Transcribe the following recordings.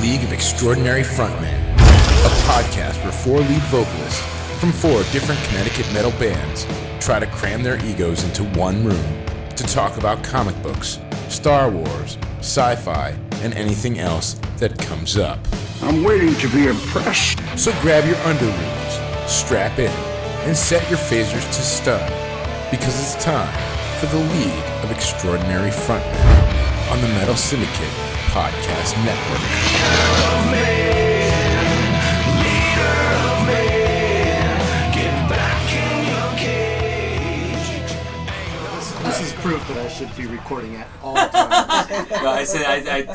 League of Extraordinary Frontmen, a podcast where 4 lead vocalists from 4 different Connecticut metal bands try to cram their egos into one room to talk about comic books, Star Wars, sci-fi, and anything else that comes up. I'm waiting to be impressed. So grab your underoos, strap in, and set your phasers to stun, because it's time for the League of Extraordinary Frontmen on the Metal Syndicate Podcast Network. This is proof that I should be recording at all times. No,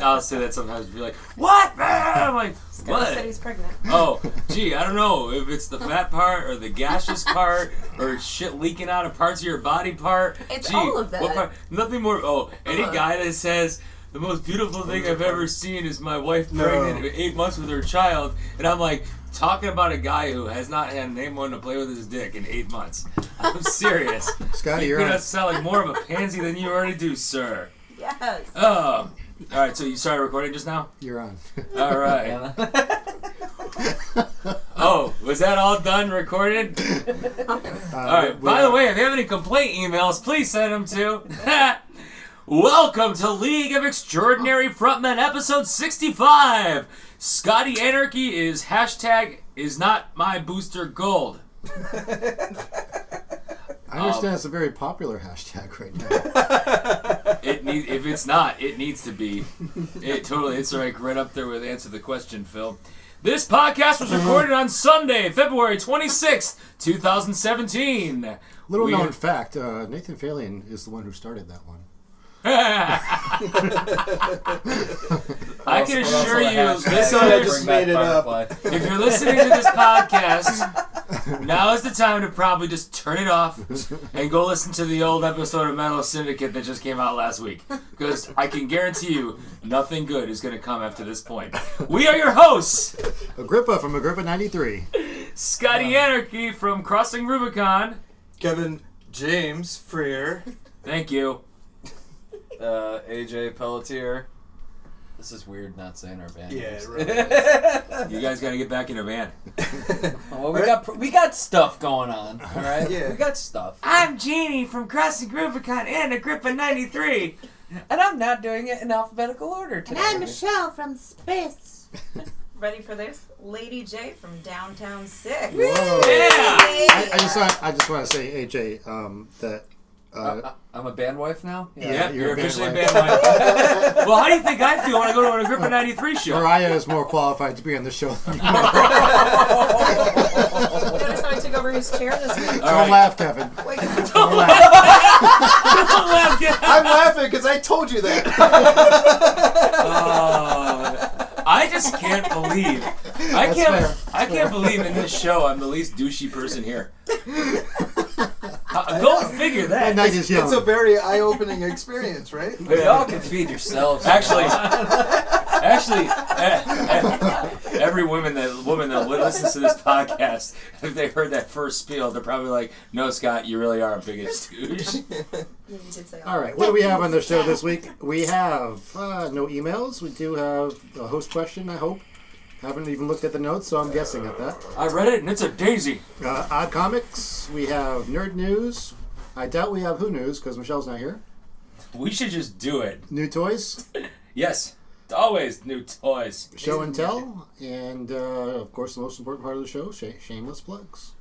I'll say that sometimes. Be like, what, man? I'm like, what? Said he's pregnant. Oh, gee, I don't know if it's the fat part or the gaseous part or shit leaking out of parts of your body part. It's Gee, all of that. What part? Nothing more. Oh, any guy that says the most beautiful thing I've ever seen is my wife pregnant 8 months with her child, and I'm like talking about a guy who has not had anyone to play with his dick in 8 months. I'm serious. Scotty, you're You're on. gonna sound like more of a pansy than you already do, sir. Yes. Oh. All right, so you started recording just now? You're on. All right. Oh, was that all done recorded? All right. By the way, if you have any complaint emails, please send them to Welcome to League of Extraordinary Frontmen, episode 65. Scotty Anarchy is #isnotmyboostergold. I understand it's a very popular hashtag right now. If it's not, it needs to be. It's right up there with Answer the Question, Phil. This podcast was recorded on Sunday, February 26th, 2017. Little known fact, Nathan Phalion is the one who started that one. I can assure you, just made it up. if you're listening to this podcast, now is the time to probably just turn it off and go listen to the old episode of Metal Syndicate that just came out last week. Because I can guarantee you, nothing good is going to come after this point. We are your hosts, Agrippa from Agrippa 93. Scotty Anarchy from Crossing Rubicon. Kevin James Frear. Thank you. AJ Pelletier. This is weird not saying our band names. Really is. You guys got to get back in a band. Well, we got stuff going on, all right? Yeah. We got stuff. I'm Jeannie from Crossing Rubicon and Agrippa 93. And I'm not doing it in alphabetical order today. And I'm Michelle from Space. Ready for this? Lady J from Downtown 6. Whoa. Yeah! I just want to say, AJ, that... I'm a band wife now? Yeah, you're a band officially a wife. band wife. Well, how do you think I feel when I go to an Agrippa 93 show? Mariah is more qualified to be on the show than you. Notice how I took over his chair this week? Don't laugh, Kevin. Wait, Don't laugh. Don't laugh, get I'm laughing because I told you that. I just can't believe. That's fair. I can't believe in this show I'm the least douchey person here. Go figure that. Night is young. It's a very eye-opening experience, right? Y'all can feed yourselves. Actually, every woman that listens to this podcast, if they heard that first spiel, they're probably like, "No, Scott, you really are a biggest douche." you did say All right, what do we have on the show this week? We have no emails. We do have a host question, I hope. Haven't even looked at the notes, so I'm guessing at that. I read it and it's a daisy. Odd Comics. We have Nerd News. I doubt we have Who News because Michelle's not here. We should just do it. New Toys. Yes, always new toys. Show and Tell. And, of course, the most important part of the show, shameless plugs.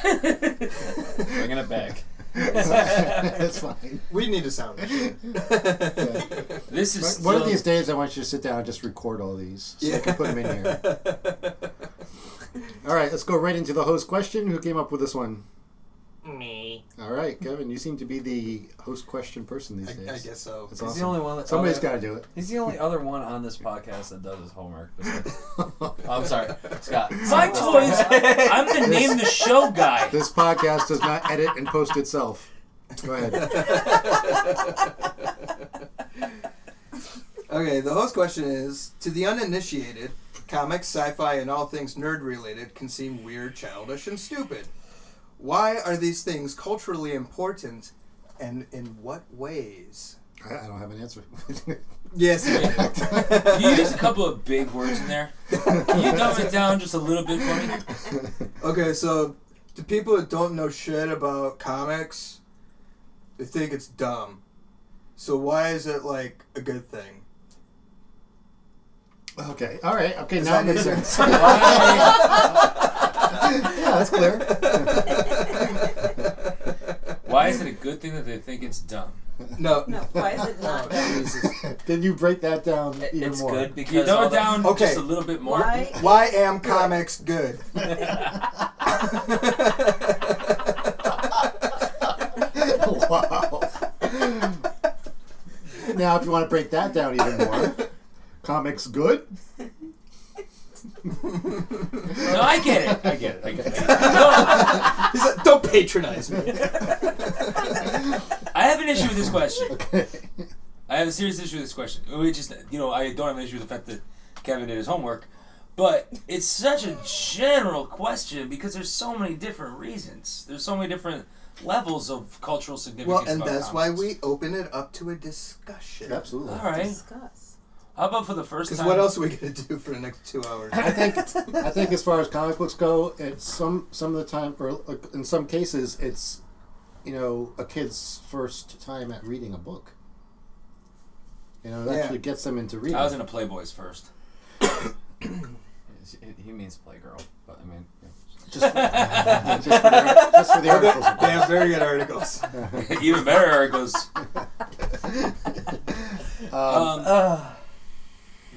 Bringing it back. That's fine. We need a sound machine. Yeah. This is One of still- these days, I want you to sit down and just record all these so I can put them in here. All right, let's go right into the host question. Who came up with this one? Me. All right, Kevin, you seem to be the host question person these days. I guess so. That's He's awesome. the only one that... Somebody's got to do it. He's the only other one on this podcast that does his homework. I'm sorry, Scott. My toys. I'm the name the show guy. This podcast does not edit and post itself. Go ahead. Okay, the host question is, to the uninitiated, comics, sci-fi, and all things nerd-related can seem weird, childish, and stupid. Why are these things culturally important, and in what ways? I don't have an answer. Yes. You use a couple of big words in there. Can you dumb it down just a little bit for me? Okay, so the people that don't know shit about comics, they think it's dumb. So why is it like a good thing? Okay. All right. Okay. Is Now it that makes easy? sense. Yeah, that's clear. Why is it a good thing that they think it's dumb? No. No, why is it not dumb? Then you break that down even It's more. good Can you because dumb all it the- down Okay. just a little bit more? Why? Why am comics good? Wow. Now, if you want to break that down even more, comics good. No, I get it. I get it. He's like, don't patronize me. I have an issue with this question. Okay. I have a serious issue with this question. I don't have an issue with the fact that Kevin did his homework, but it's such a general question because there's so many different reasons. There's so many different levels of cultural significance. Well, and about that's why comics. we open it up to a discussion. Absolutely. All right. Discuss. How about for the first Because time? what else are we going to do for the next 2 hours? I think as far as comic books go, it's some of the time, or like, in some cases, it's a kid's first time at reading a book. It actually gets them into reading. I was in a Playboys first. He means Playgirl, but I mean, yeah. just for the articles. They have very good articles. Even better articles.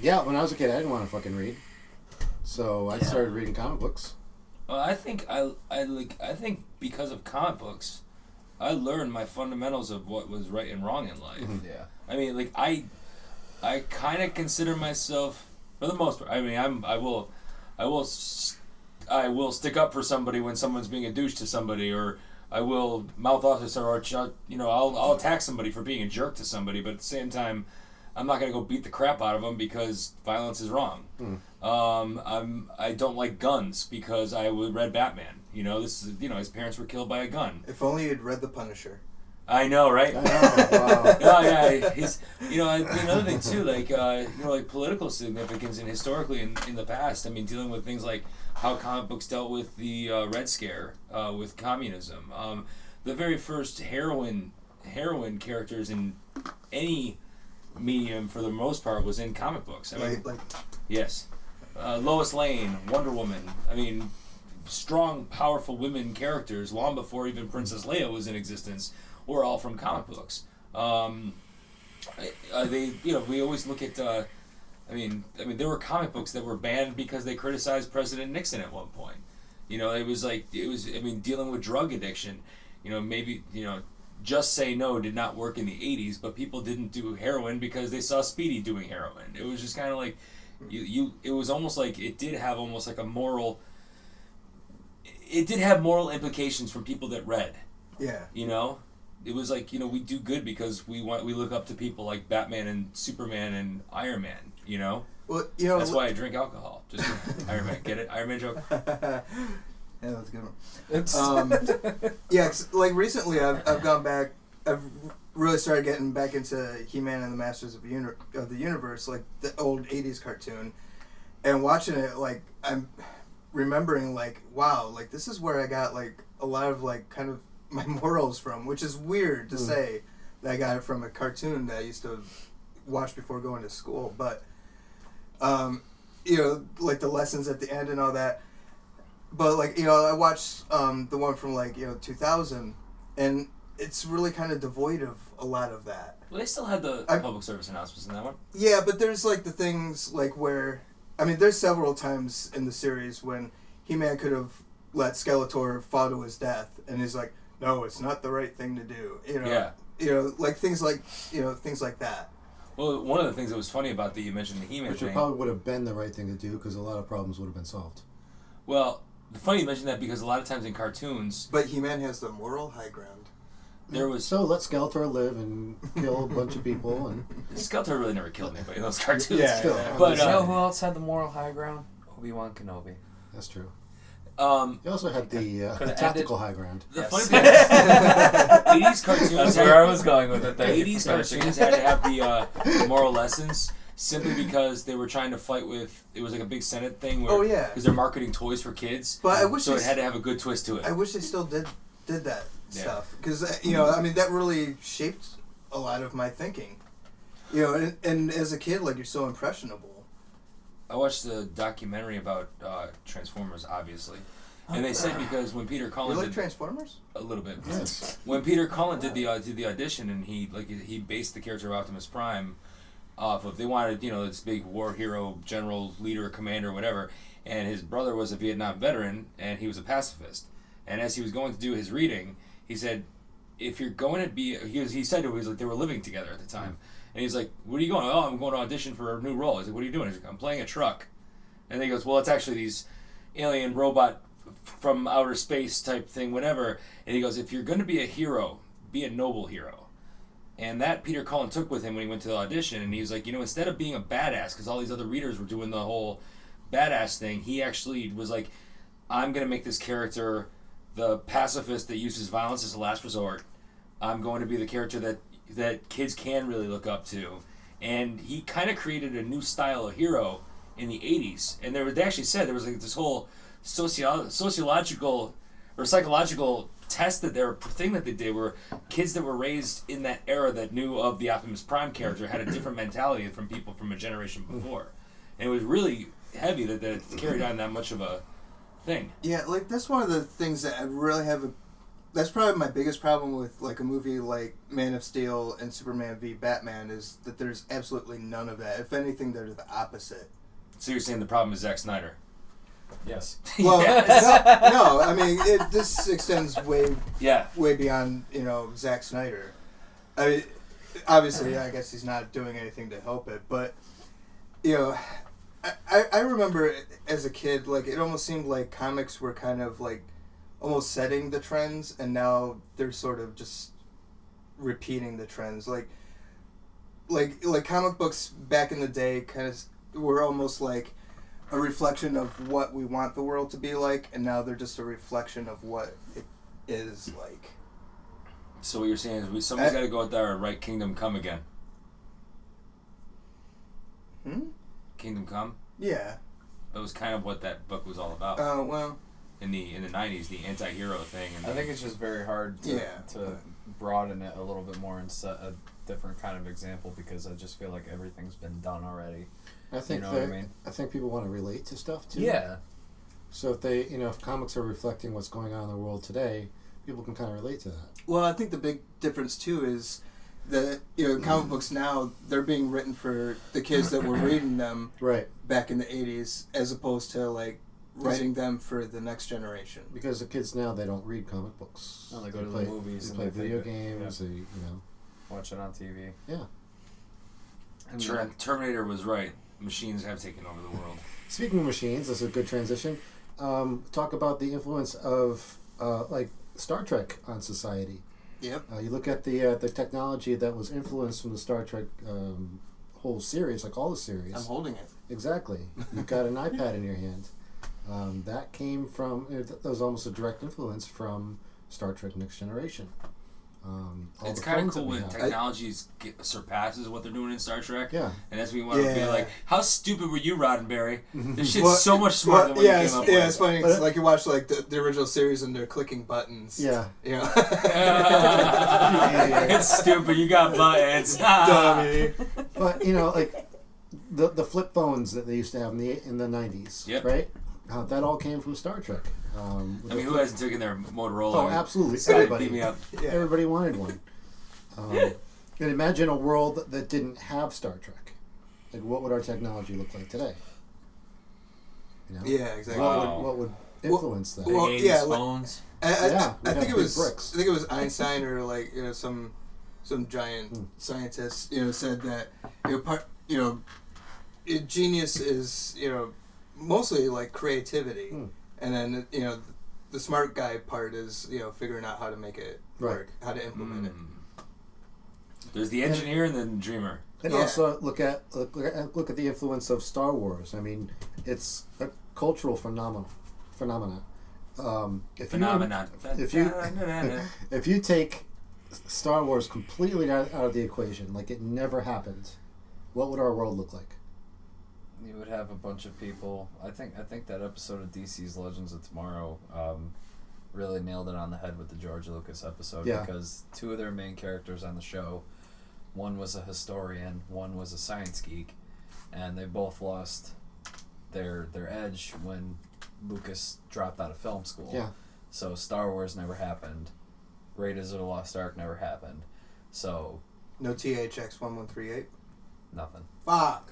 Yeah, when I was a kid, I didn't want to fucking read, so I started reading comic books. Well, I think I think because of comic books, I learned my fundamentals of what was right and wrong in life. Yeah. I mean, like I kind of consider myself, for the most part. I mean, I will stick up for somebody when someone's being a douche to somebody, or I will mouth off to someone, or I'll attack somebody for being a jerk to somebody. But at the same time, I'm not gonna go beat the crap out of them because violence is wrong. I don't like guns because I read Batman. This is his parents were killed by a gun. If only you'd read The Punisher. I know, right? I know, wow. No, yeah, he's another thing too, like like political significance and historically in the past. I mean, dealing with things like how comic books dealt with the Red Scare, with communism. The very first heroine characters in any medium, for the most part, was in comic books. I mean, yes, Lois Lane, Wonder Woman. I mean, strong, powerful women characters long before even Princess Leia was in existence. Were all from comic books. We always look at. I mean, there were comic books that were banned because they criticized President Nixon at one point. It was dealing with drug addiction. Just Say No did not work in the 80s, but people didn't do heroin because they saw Speedy doing heroin. It was just kind of like, it was almost like it did have almost like a moral. It did have moral implications for people that read. Yeah. It was like, we do good because we look up to people like Batman and Superman and Iron Man, Well, That's why I drink alcohol. Just Iron Man. Get it? Iron Man joke? Yeah, that's a good one. Yeah, 'cause, like recently I've gone back. I've really started getting back into He-Man and the Masters of the Universe, like the old '80s cartoon, and watching it. Like I'm remembering, like, wow, like this is where I got like a lot of like kind of my morals from, which is weird to say that I got it from a cartoon that I used to watch before going to school, but like the lessons at the end and all that. But like I watched the one from 2000, and it's really kind of devoid of a lot of that. Well, they still had the public service announcements in that one. Yeah, but there's like the things like where there's several times in the series when He-Man could have let Skeletor fall to his death, and he's like, no, it's not the right thing to do. Yeah. Like things like that. Well, one of the things that was funny about you mentioned the He-Man Which thing. probably would have been the right thing to do because a lot of problems would have been solved. Well, funny you mentioned that because a lot of times in cartoons, But He-Man has the moral high ground. there was So let Skeletor live and kill a bunch of people, and Skeletor really never killed anybody in those cartoons. Yeah, still, yeah. But You know who else had the moral high ground? Obi-Wan Kenobi. that's true. You also had the Could've tactical high ground. The Yes. funny thing is, 80s cartoons. That's where I was going with it. The 80s cartoons had to have the moral lessons simply because they were trying to fight with. It was like a big Senate thing. Where, Oh, yeah. Because they're marketing toys for kids. But I wish so they it had to have a good twist to it. I wish they still did that Yeah. stuff because I mean that really shaped a lot of my thinking. You know, and as a kid, like you're so impressionable. I watched the documentary about Transformers, obviously, and they said because when Peter You Cullen like did Transformers? a little bit, Yes. when Peter Cullen did the audition and he based the character of Optimus Prime off of, they wanted this big war hero, general, leader, commander, whatever, and his brother was a Vietnam veteran and he was a pacifist, and as he was going to do his reading, he said, if you're going to be, he said to him, they were living together at the time. And he's like, "What are you going? Oh, I'm going to audition for a new role." He's like, "What are you doing?" He's like, "I'm playing a truck." And then he goes, "Well, it's actually these alien robot from outer space type thing, whatever." And he goes, "If you're going to be a hero, be a noble hero." And that Peter Cullen took with him when he went to the audition. And he was like, instead of being a badass, because all these other readers were doing the whole badass thing, he actually was like, "I'm going to make this character the pacifist that uses violence as a last resort. I'm going to be the character that kids can really look up to." And he kind of created a new style of hero in the 80s. And they actually said there was like this whole sociological or psychological test that thing that they did where kids that were raised in that era that knew of the Optimus Prime character had a different mentality from people from a generation before. And it was really heavy that it carried on that much of a thing. Yeah, like that's one of the things that I really have that's probably my biggest problem with like a movie like Man of Steel and Superman v Batman is that there's absolutely none of that. If anything, they're the opposite. So you're saying the problem is Zack Snyder? Yes. Well, Yes. no, I mean this extends way Yeah. beyond Zack Snyder. I mean, obviously, I guess he's not doing anything to help it, but I remember as a kid, like it almost seemed like comics were kind of like almost setting the trends, and now they're sort of just repeating the trends. Like comic books back in the day kind of were almost like a reflection of what we want the world to be like, and now they're just a reflection of what it is like. So what you're saying is somebody's got to go out there and write Kingdom Come again. Kingdom Come? Yeah. That was kind of what that book was all about. Well. In the 90s, the anti-hero thing. And I think it's just very hard to broaden it a little bit more and set a different kind of example because I just feel like everything's been done already. I think what I mean? I think people want to relate to stuff too. Yeah. So if they, if comics are reflecting what's going on in the world today, people can kind of relate to that. Well, I think the big difference too is that comic books now they're being written for the kids that were reading them back in the 80s, as opposed to like writing them for the next generation. Because the kids now, they don't read comic books. No, they go to the movies. They play video games. They watch it on TV. Yeah. Terminator was right. Machines have taken over the world. Speaking of machines, this is a good transition. Talk about the influence of like Star Trek on society. Yep. You look at the technology that was influenced from the Star Trek whole series, like all the series. I'm holding it. Exactly. You've got an iPad in your hand. That came from, that was almost a direct influence from Star Trek Next Generation. It's kind of cool when technology surpasses what they're doing in Star Trek. Yeah. And that's when you want to be like, how stupid were you, Roddenberry? This shit's so much smarter than what you came up with. Yeah, it's funny. It's like you watch like the original series and they're clicking buttons. Yeah. It's stupid. You got buttons. Dummy. But, like the flip phones that they used to have in the 90s, right? That all came from Star Trek. Who hasn't taken their Motorola? Oh, absolutely. Scotty, Everybody. beat me up. Yeah. Everybody wanted one. And imagine a world that didn't have Star Trek. Like, what would our technology look like today? Yeah, exactly. What would influence that? Well, yeah, phones. I think it was bricks. I think it was Einstein or like some giant scientist said that genius is mostly like creativity, and then the smart guy part is figuring out how to make it work, how to implement it. There's the engineer and the dreamer. And also look at the influence of Star Wars. I mean, it's a cultural phenomena. Phenomenon. If you take Star Wars completely out of the equation, like it never happened, what would our world look like? You would have a bunch of people. I think that episode of DC's Legends of Tomorrow really nailed it on the head with the George Lucas episode, because two of their main characters on the show, one was a historian, one was a science geek, and they both lost their edge when Lucas dropped out of film school. Yeah. So Star Wars never happened. Raiders of the Lost Ark never happened. So no THX 1138. Nothing. Fuck.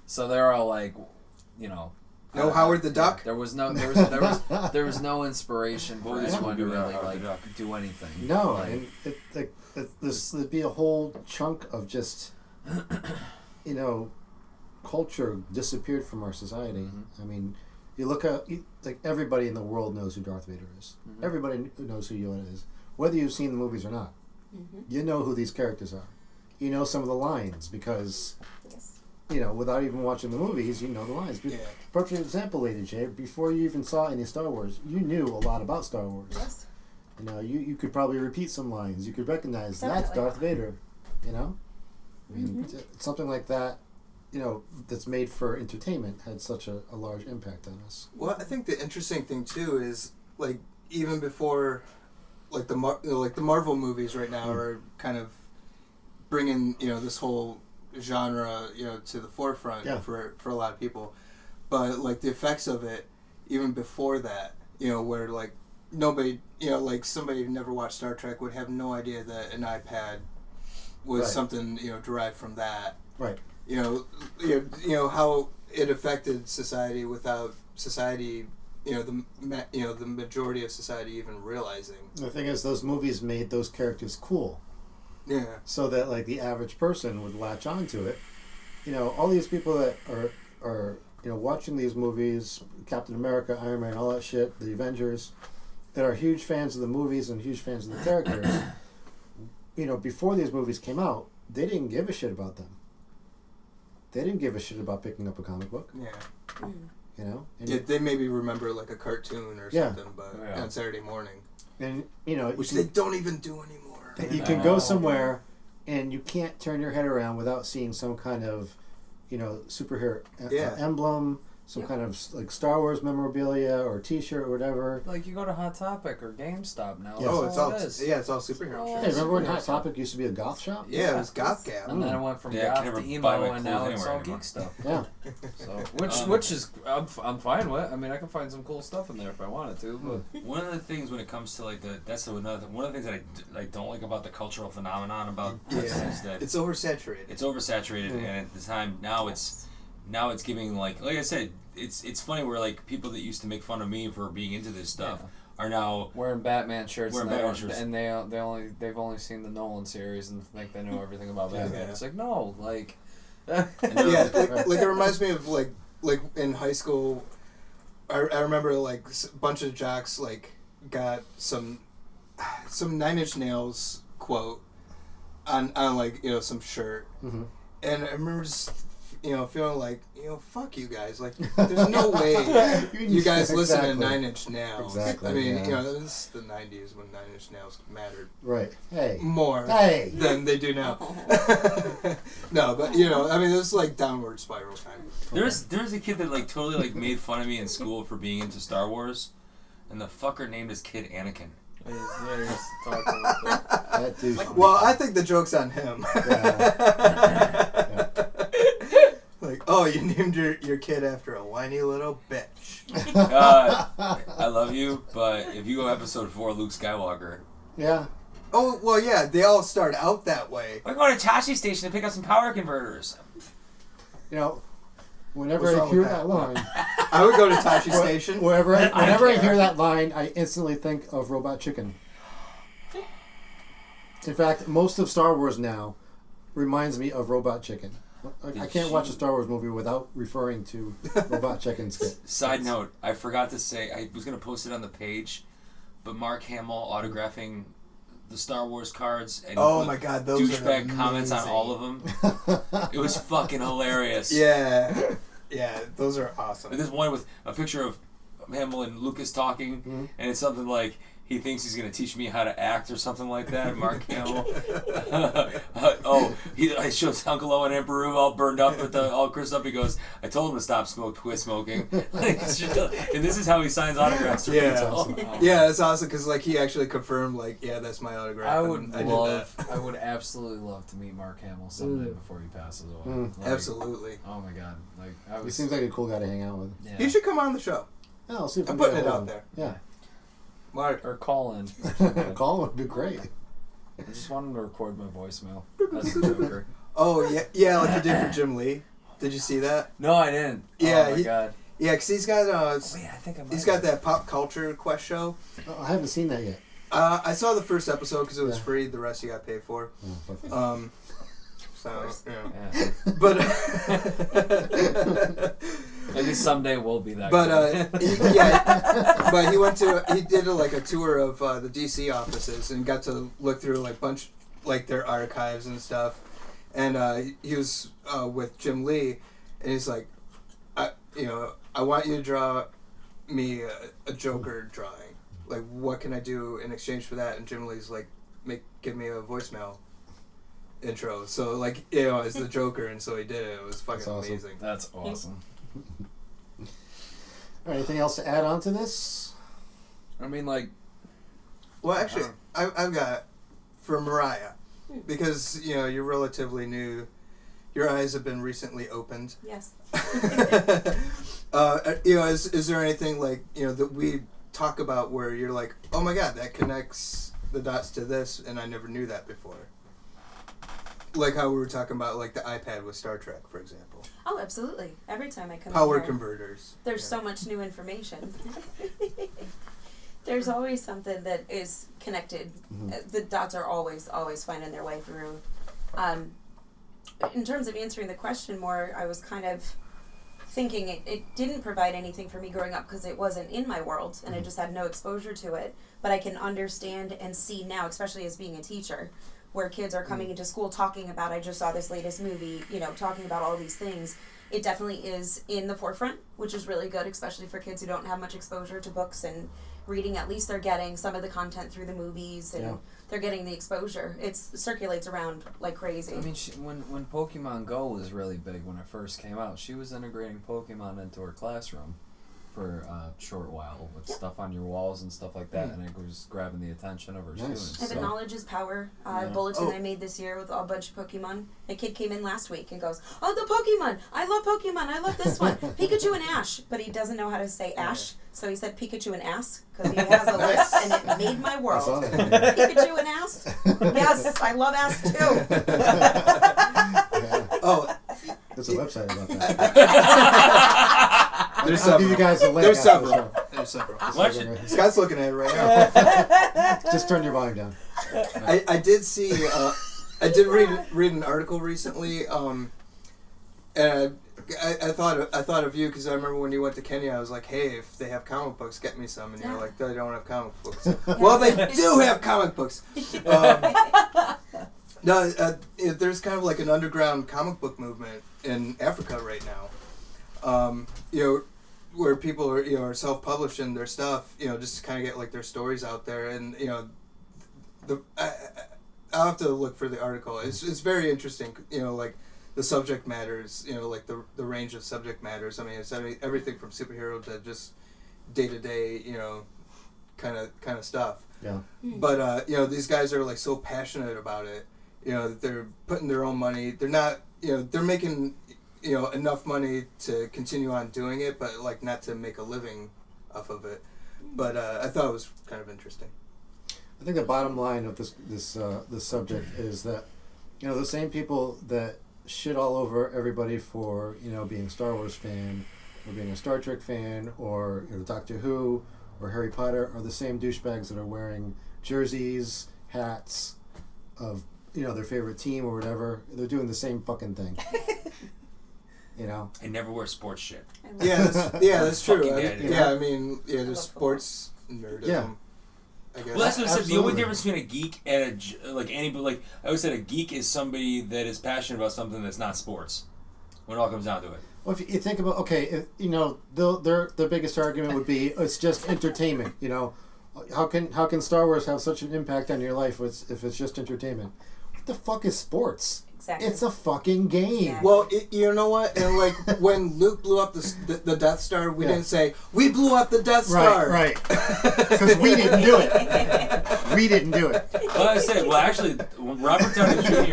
So they're all like, you know. No Howard the Duck. There was no inspiration for anyone to really do anything. No, like, and there'd be a whole chunk of just, culture disappeared from our society. Mm-hmm. I mean, you look at like everybody in the world knows who Darth Vader is. Mm-hmm. Everybody knows who Yoda is, whether you've seen the movies or not. Mm-hmm. You know who these characters are. You know some of the lines because. Yes. Without even watching the movies, you know the lines. Yeah. Perfect example, Lady J. Before you even saw any Star Wars, you knew a lot about Star Wars. Yes. You could probably repeat some lines. You could recognize that's Darth Vader. I mean, something like that. That's made for entertainment had such a large impact on us. Well, I think the interesting thing too is like even before, like the Marvel movies right now are kind of bringing this whole genre to the forefront for a lot of people, but like the effects of it even before that where like nobody like somebody who never watched Star Trek would have no idea that an iPad was something derived from that, right? How it affected society without society the majority of society even realizing. The thing is, those movies made those characters cool. Yeah. So that like the average person would latch on to it. All these people that are watching these movies, Captain America, Iron Man, all that shit, the Avengers, that are huge fans of the movies and huge fans of the characters. Before these movies came out, they didn't give a shit about them. They didn't give a shit about picking up a comic book. Yeah. And they maybe remember like a cartoon or something, but on Saturday morning. And which they don't even do anymore. You can go somewhere and you can't turn your head around without seeing some kind of, superhero emblem, some kind of like Star Wars memorabilia or T-shirt or whatever. Like you go to Hot Topic or GameStop now. Yeah. It's all superhero shirts. Hey, remember when Hot Topic used to be a goth shop? Yeah, it was Goth Gab. And then it went from goth to emo, and now it's all geek stuff. Yeah. So which is I'm fine with. I mean, I can find some cool stuff in there if I wanted to. But one of the things when it comes to like one of the things that I don't like about the cultural phenomenon about this is that it's oversaturated. It's oversaturated, and at the time now it's giving like I said, it's funny where like people that used to make fun of me for being into this stuff are now wearing Batman shirts, and they've only seen the Nolan series and think they know everything about Batman. Yeah. It's like no, like like it reminds me of like in high school. I remember like a bunch of jocks like got some 9 Inch Nails quote on like some shirt, and I remember just feeling like fuck you guys, like there's no way you guys listen to 9 Inch Nails. Exactly. I mean this is the 90s when 9 Inch Nails mattered more than they do now. No, but I mean this is like downward spiral kind of. There's a kid that like totally like made fun of me in school for being into Star Wars, and the fucker named his kid Anakin. Well, I think the joke's on him. Like, oh, you named your kid after a whiny little bitch. I love you, but if you go episode 4, Luke Skywalker. Yeah. Oh, well, yeah, they all start out that way. We're going to Tashi Station to pick up some power converters. Whenever I hear that line... I would go to Tashi Station. Whenever I hear that line, I instantly think of Robot Chicken. In fact, most of Star Wars now reminds me of Robot Chicken. I can't watch a Star Wars movie without referring to Robot Chicken skit. Side note, I forgot to say, I was going to post it on the page, but Mark Hamill autographing the Star Wars cards and my God, those douchebag comments on all of them. It was fucking hilarious. Yeah, those are awesome. And there's one with a picture of Hamill and Lucas talking, and it's something like, he thinks he's going to teach me how to act or something like that. Mark Hamill. I showed Uncle Owen and Peru all burned up, all cursed up. He goes, I told him to stop quit smoking. And this is how he signs autographs to people. Yeah, it's awesome because like he actually confirmed like, yeah, that's my autograph. I would absolutely love to meet Mark Hamill someday before he passes away. Like, absolutely. Oh my god. He seems like a cool guy to hang out with. Yeah. You should come on the show. Yeah, I'll see if I'm putting it out there. Yeah. Mark. Or call in. Call would be great. I just want him to record my voicemail as the Joker. Oh, yeah, like you did for Jim Lee. Did you see that? No, I didn't. Yeah, oh my god. Yeah, because he's got I think I might he's got that pop culture quest show. Oh, I haven't seen that yet. I saw the first episode because it was free. The rest you got paid for. So Yeah. but Maybe someday we'll be that. but but he did a tour of the DC offices and got to look through their archives and stuff, and he was with Jim Lee, and he's like, I want you to draw me a Joker drawing. Like, what can I do in exchange for that? And Jim Lee's like, give me a voicemail intro. So as the Joker, and so he did it. It was fucking amazing. That's awesome. All right, anything else to add on to this? I mean, Well, actually, I've got for Mariah, because you're relatively new. Your eyes have been recently opened. Yes. Is there anything that we talk about where you're like, oh my god, that connects the dots to this, and I never knew that before? Like how we were talking about the iPad with Star Trek, for example. Oh, absolutely. Every time I come Power in here, converters. there's so much new information. There's always something that is connected. The dots are always finding their way through. In terms of answering the question more, I was kind of thinking it didn't provide anything for me growing up because it wasn't in my world and I just had no exposure to it. But I can understand and see now, especially as being a teacher, where kids are coming into school talking about, I just saw this latest movie, talking about all these things. It definitely is in the forefront, which is really good, especially for kids who don't have much exposure to books and reading. At least they're getting some of the content through the movies, and they're getting the exposure. It circulates around like crazy. I mean, when Pokemon Go was really big when it first came out, she was integrating Pokemon into her classroom for a short while with stuff on your walls and stuff like that, and it was grabbing the attention of her students. And the Knowledge is Power bulletin I made this year with a bunch of Pokemon. A kid came in last week and goes, oh, the Pokemon! I love this one! Pikachu and Ash! But he doesn't know how to say Ash, so he said Pikachu and Ass, because he has a list, and it made my world. Pikachu and Ass? Yes, I love Ass too! There's a website about that. I'll give you guys a link. There's several. Scott's looking at it right now. Just turn your volume down. I did see. I did read an article recently. And I thought of you because I remember when you went to Kenya. I was like, hey, if they have comic books, get me some. And you're like, they don't have comic books. Well, they do have comic books. No, there's kind of like an underground comic book movement in Africa right now. Where people are self-publishing their stuff, just to kind of get their stories out there, and I'll have to look for the article. It's very interesting, the subject matters, the range of subject matters. I mean, it's everything from superhero to just day-to-day, kind of stuff. Yeah. But these guys are so passionate about it. They're putting their own money. They're not. They're making enough money to continue on doing it, but not to make a living off of it. But I thought it was kind of interesting. I think the bottom line of this subject is that the same people that shit all over everybody for being a Star Wars fan or being a Star Trek fan or Doctor Who or Harry Potter are the same douchebags that are wearing jerseys, hats of their favorite team or whatever. They're doing the same fucking thing. I never wear sports shit. Yeah, that's true. Yeah, I mean, there's sports nerdism. Yeah. I guess. Well, that's what I said. The only difference between a geek and I always said a geek is somebody that is passionate about something that's not sports. when it all comes down to it. Well, if you think about, their biggest argument would be it's just entertainment. How can Star Wars have such an impact on your life if it's just entertainment? What the fuck is sports? Exactly. It's a fucking game. Yeah. Well, you know what? And like when Luke blew up the Death Star, we didn't say we blew up the Death Star. Right. Because we didn't do it. We didn't do it. Well, I said, actually, Robert Downey Jr.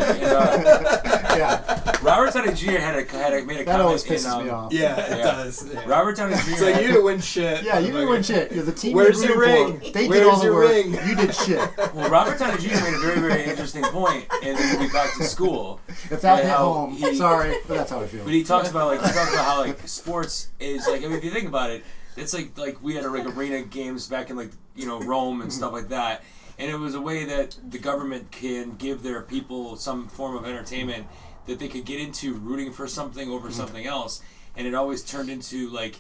Robert Downey Jr. had made a comment. That always pisses me off. Yeah, it does. Yeah. Robert Downey Jr. It's like you didn't win shit. Yeah, you didn't win shit. You're the team. Where's you're your rooting ring? for. They Where's did all the your work. ring? You did shit. Well, Robert Downey Jr. made a very, very interesting point in the movie Back to School. If that hit how home, sorry, but that's how I feel. But he talks about how sports is like. I mean, if you think about it, it's like we had arena games back in Rome and stuff like that, and it was a way that the government can give their people some form of entertainment that they could get into rooting for something over something else, and it always turned into like.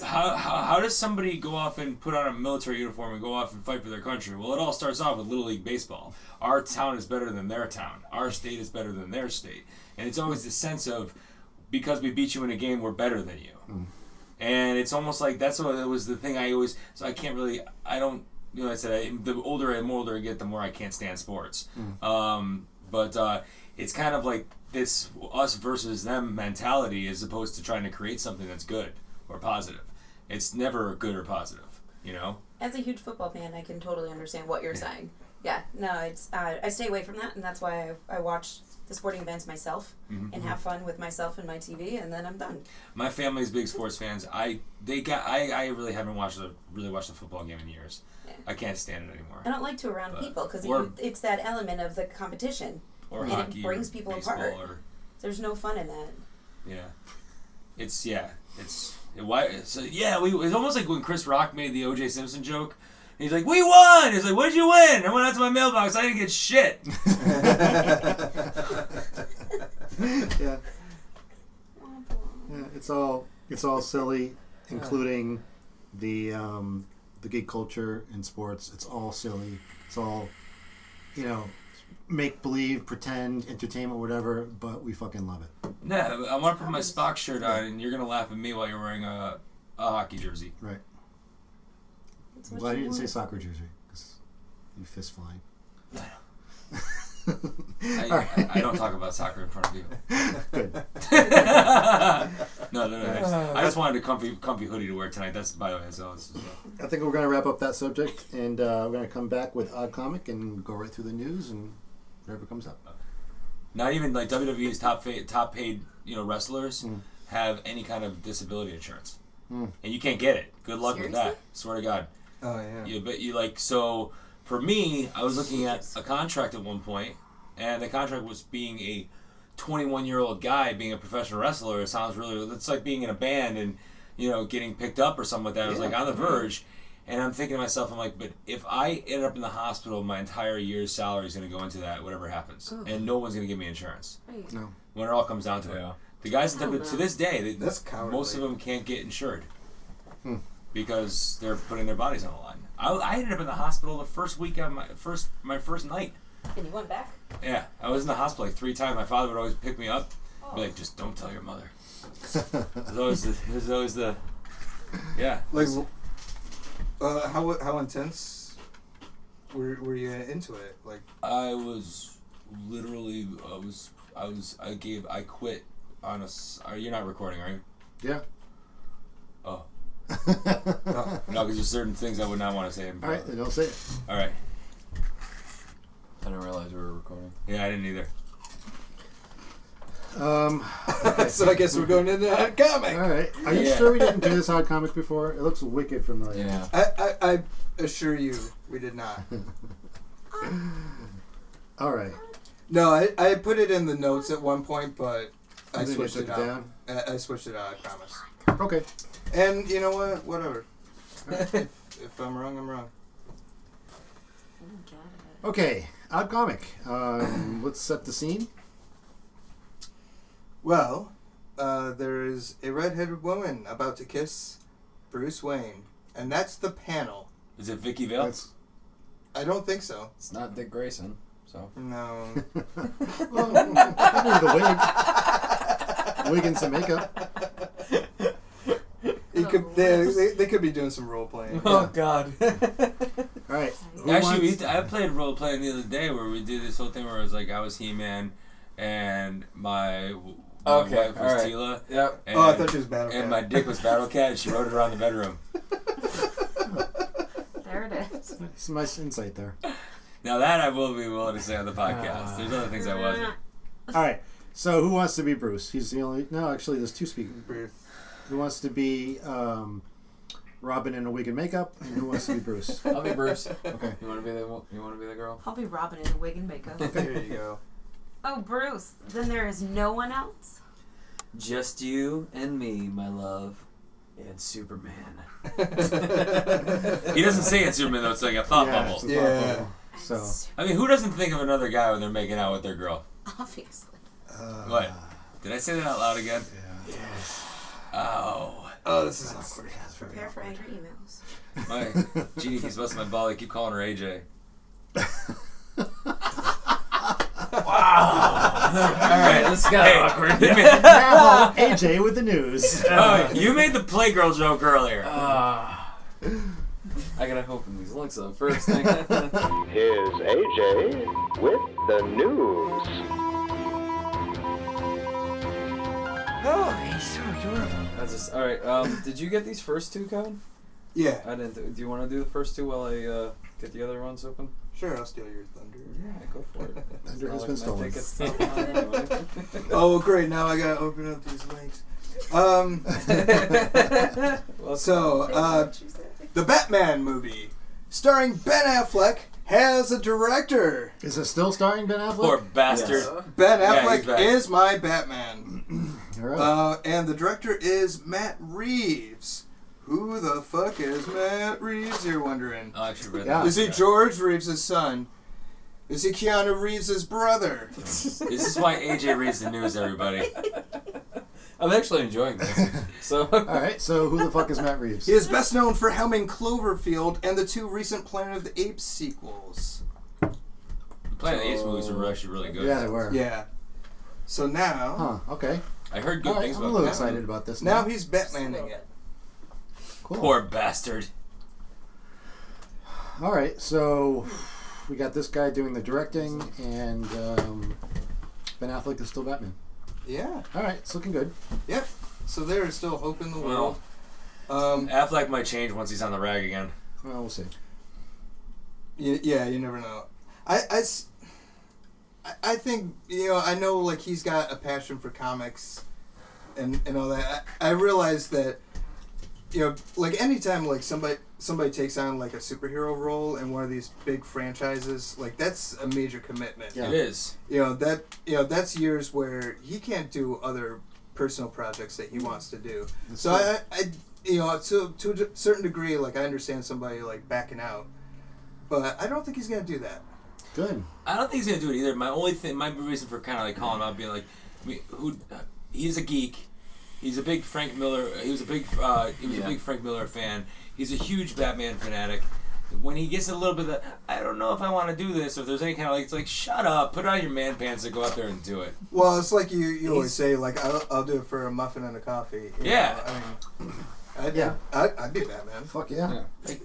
How does somebody go off and put on a military uniform and go off and fight for their country? Well, it all starts off with Little League Baseball. Our town is better than their town. Our state is better than their state. And it's always the sense of, because we beat you in a game, we're better than you. And it's almost like that's what it was the thing I can't really, the older I get, the more I can't stand sports. But it's kind of like this us versus them mentality as opposed to trying to create something that's good or positive. It's never good or positive, As a huge football fan, I can totally understand what you're saying. Yeah, no, it's I stay away from that, and that's why I watch the sporting events myself and have fun with myself and my TV, and then I'm done. My family's big sports fans. I really haven't watched a football game in years. Yeah. I can't stand it anymore. I don't like to around people because it's that element of the competition, or and hockey, it brings people apart. There's no fun in that. Yeah, it's almost like when Chris Rock made the O.J. Simpson joke. He's like, "We won!" He's like, "What did you win?" I went out to my mailbox. I didn't get shit. Yeah, it's all silly, including the geek culture in sports. It's all silly. It's all, make believe, pretend, entertainment, whatever. But we fucking love it. Yeah, I want to put my Spock shirt on, and you're gonna laugh at me while you're wearing a hockey jersey. Right. I'm glad you didn't say soccer jersey, because you fist flying. I don't talk about soccer in front of you. Good. No. I just wanted a comfy hoodie to wear tonight. That's by the way. I think we're going to wrap up that subject, and we're going to come back with Odd Comic and go right through the news and whatever comes up. Not even like WWE's top paid wrestlers have any kind of disability insurance, and you can't get it. Good luck with that. Swear to God. Oh yeah. So for me, I was looking at a contract at one point, and the contract was being a 21-year-old guy being a professional wrestler. It sounds it's like being in a band and getting picked up or something like that. I was like on the verge, and I'm thinking to myself, I'm like, but if I end up in the hospital, my entire year's salary is going to go into that, whatever happens, and no one's going to give me insurance. Right. No. When it all comes down to it, the guys in to this day, most of them can't get insured. Because they're putting their bodies on the line. I ended up in the hospital the first week of my first night. And you went back? Yeah, I was in the hospital like 3 times. My father would always pick me up, be like, "Just don't tell your mother." It was always the yeah. Like, how intense were you into it? Like, I was literally I quit on a. You're not recording, are you? Yeah. Oh. No, because there's certain things I would not want to say. All right, then don't say it. All right. I didn't realize we were recording. Yeah, I didn't either. Okay. So I guess we're going into Odd Comic. All right. Are you sure we didn't do this Odd Comic before? It looks wicked familiar. Yeah. I assure you, we did not. All right. No, I put it in the notes at one point, but I switched it out. Down? I switched it out, I promise. Okay. And you know what? Whatever. If I'm wrong, I'm wrong. Okay. Odd Comic. Let's set the scene. Well, there is a red-headed woman about to kiss Bruce Wayne, and that's the panel. Is it Vicky Vale? I don't think so. It's not Dick Grayson, so. No. Well, the wig. Wiggins and makeup. They could be doing some role playing. Oh God. All right. Actually, I played role playing the other day where we did this whole thing where it was like I was He-Man and my wife was Tila. Yep. And, I thought she was Battle Cat. And my dick was Battle Cat, and she rode it around the bedroom. There it is. Some nice insight there. Now that I will be willing to say on the podcast. There's other things I wasn't. All right. So who wants to be Bruce? He's the only. No, actually, there's two speaking. Bruce. Who wants to be Robin in a wig and makeup, and who wants to be Bruce? I'll be Bruce. Okay. You want to be the girl? I'll be Robin in a wig and makeup. There you go. Oh, Bruce. Then there is no one else? Just you and me, my love, and Superman. He doesn't say it's Superman though. It's like a thought bubble. It's a thought bubble. So. I mean, who doesn't think of another guy when they're making out with their girl? Obviously. What? Did I say that out loud again? Yeah. Oh, this is awkward. Prepare for angry emails. My Jeannie keeps busting my ball. I keep calling her AJ. Alright, this got awkward. Now, AJ with the news. Oh, you made the Playgirl joke earlier. I gotta open these links up first. Here's AJ with the news. Oh, he's so adorable. That's just alright. Did you get these first two, Kevin? Yeah. I didn't. Do you want to do the first two while I get the other ones open? Sure, I'll steal your thunder. Yeah, go for it. Thunder has been stolen. Anyway. Oh, great! Now I gotta open up these links. The Batman movie, starring Ben Affleck, has a director. Is it still starring Ben Affleck? Poor bastard. Yes. Ben Yeah, Affleck he's back. is my Batman. All right. And the director is Matt Reeves. Who the fuck is Matt Reeves, you're wondering? I actually read Yeah. that. Is he George Reeves' son? Is he Keanu Reeves' brother? This is why AJ reads the news, everybody. I'm actually enjoying this. So. All right. So who the fuck is Matt Reeves? He is best known for helming Cloverfield and the two recent Planet of the Apes sequels. The Planet of the Apes movies were actually really good. Yeah, they were. Yeah. So now... Huh. Okay. I heard good All right, things I'm a about little that. excited about this. Now he's Batmaning it. Cool. Poor bastard. All right. So we got this guy doing the directing, and Ben Affleck is still Batman. Yeah. All right. It's looking good. Yep. So there is still hope in the world. Affleck might change once he's on the rag again. Well, we'll see. Yeah, you never know. I think, I know, like, he's got a passion for comics and all that. I realize that, like, anytime, like, somebody takes on, like, a superhero role in one of these big franchises, like, that's a major commitment. Yeah. It is. That's years where he can't do other personal projects that he wants to do. So I to a certain degree, like, I understand somebody, like, backing out. But I don't think he's going to do that. Good. I don't think he's gonna do it either. My reason for kind of like calling him out, being like, he's a geek. He's a big Frank Miller. He was a big Frank Miller fan. He's a huge Batman fanatic. When he gets a little bit of, I don't know if I want to do this, or if there's any kind of like, it's like, shut up, put on your man pants and go out there and do it. Well, it's like you always say, like, I'll do it for a muffin and a coffee. You know? I mean, I'd be Batman. Fuck yeah. Like,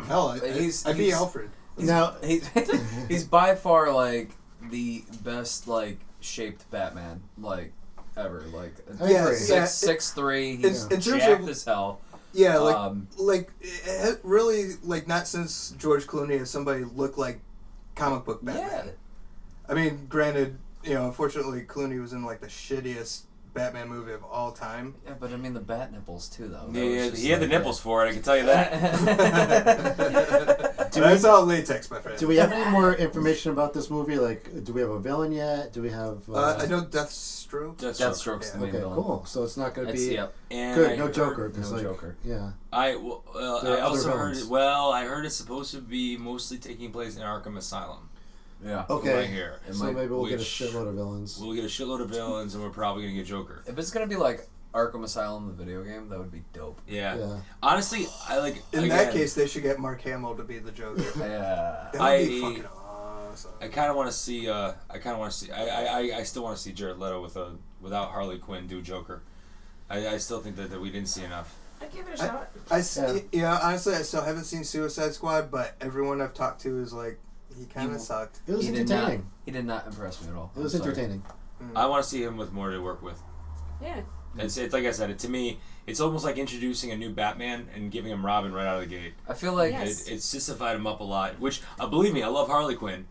Hell, I'd be Alfred. Now He's by far like the best like shaped Batman like ever. Like I agree. 6'3", he's in terms jacked of- as hell. Yeah, like really, like, not since George Clooney has somebody look like comic book Batman. Yeah. I mean, granted, unfortunately, Clooney was in, like, the shittiest Batman movie of all time. Yeah, but I mean the bat nipples too, though. Yeah, he had the nipples for it. I can tell you that. That's all latex, my friend. do we have any more information about this movie? Like, do we have a villain yet? Do we have? I know Deathstroke. Deathstroke's the main Okay, villain. cool. So it's not going to It's, be And good. I No heard- Joker. 'Cause, No like, Joker. Yeah. I There are also other heard. villains. Well, I heard it's supposed to be mostly taking place in Arkham Asylum. Yeah. Okay. Right here. So maybe we'll get a which- shitload of villains. We'll get a shitload of villains, and we're probably gonna get Joker. If it's gonna be like Arkham Asylum, the video game, that would be dope. Yeah. Yeah. Honestly, I like. In again, that case, they should get Mark Hamill to be the Joker. Yeah. That would be fucking saw it. I kind of want to see. I still want to see Jared Leto without Harley Quinn do Joker. I still think that we didn't see enough. I'd give it a shot. Honestly, I still haven't seen Suicide Squad, but everyone I've talked to is like, he kind of sucked. It was entertaining. He did not impress me at all. It was entertaining. I want to see him with more to work with. Yeah. It's like I said, to me, it's almost like introducing a new Batman and giving him Robin right out of the gate. I feel like it sissified him up a lot. Which, believe me, I love Harley Quinn.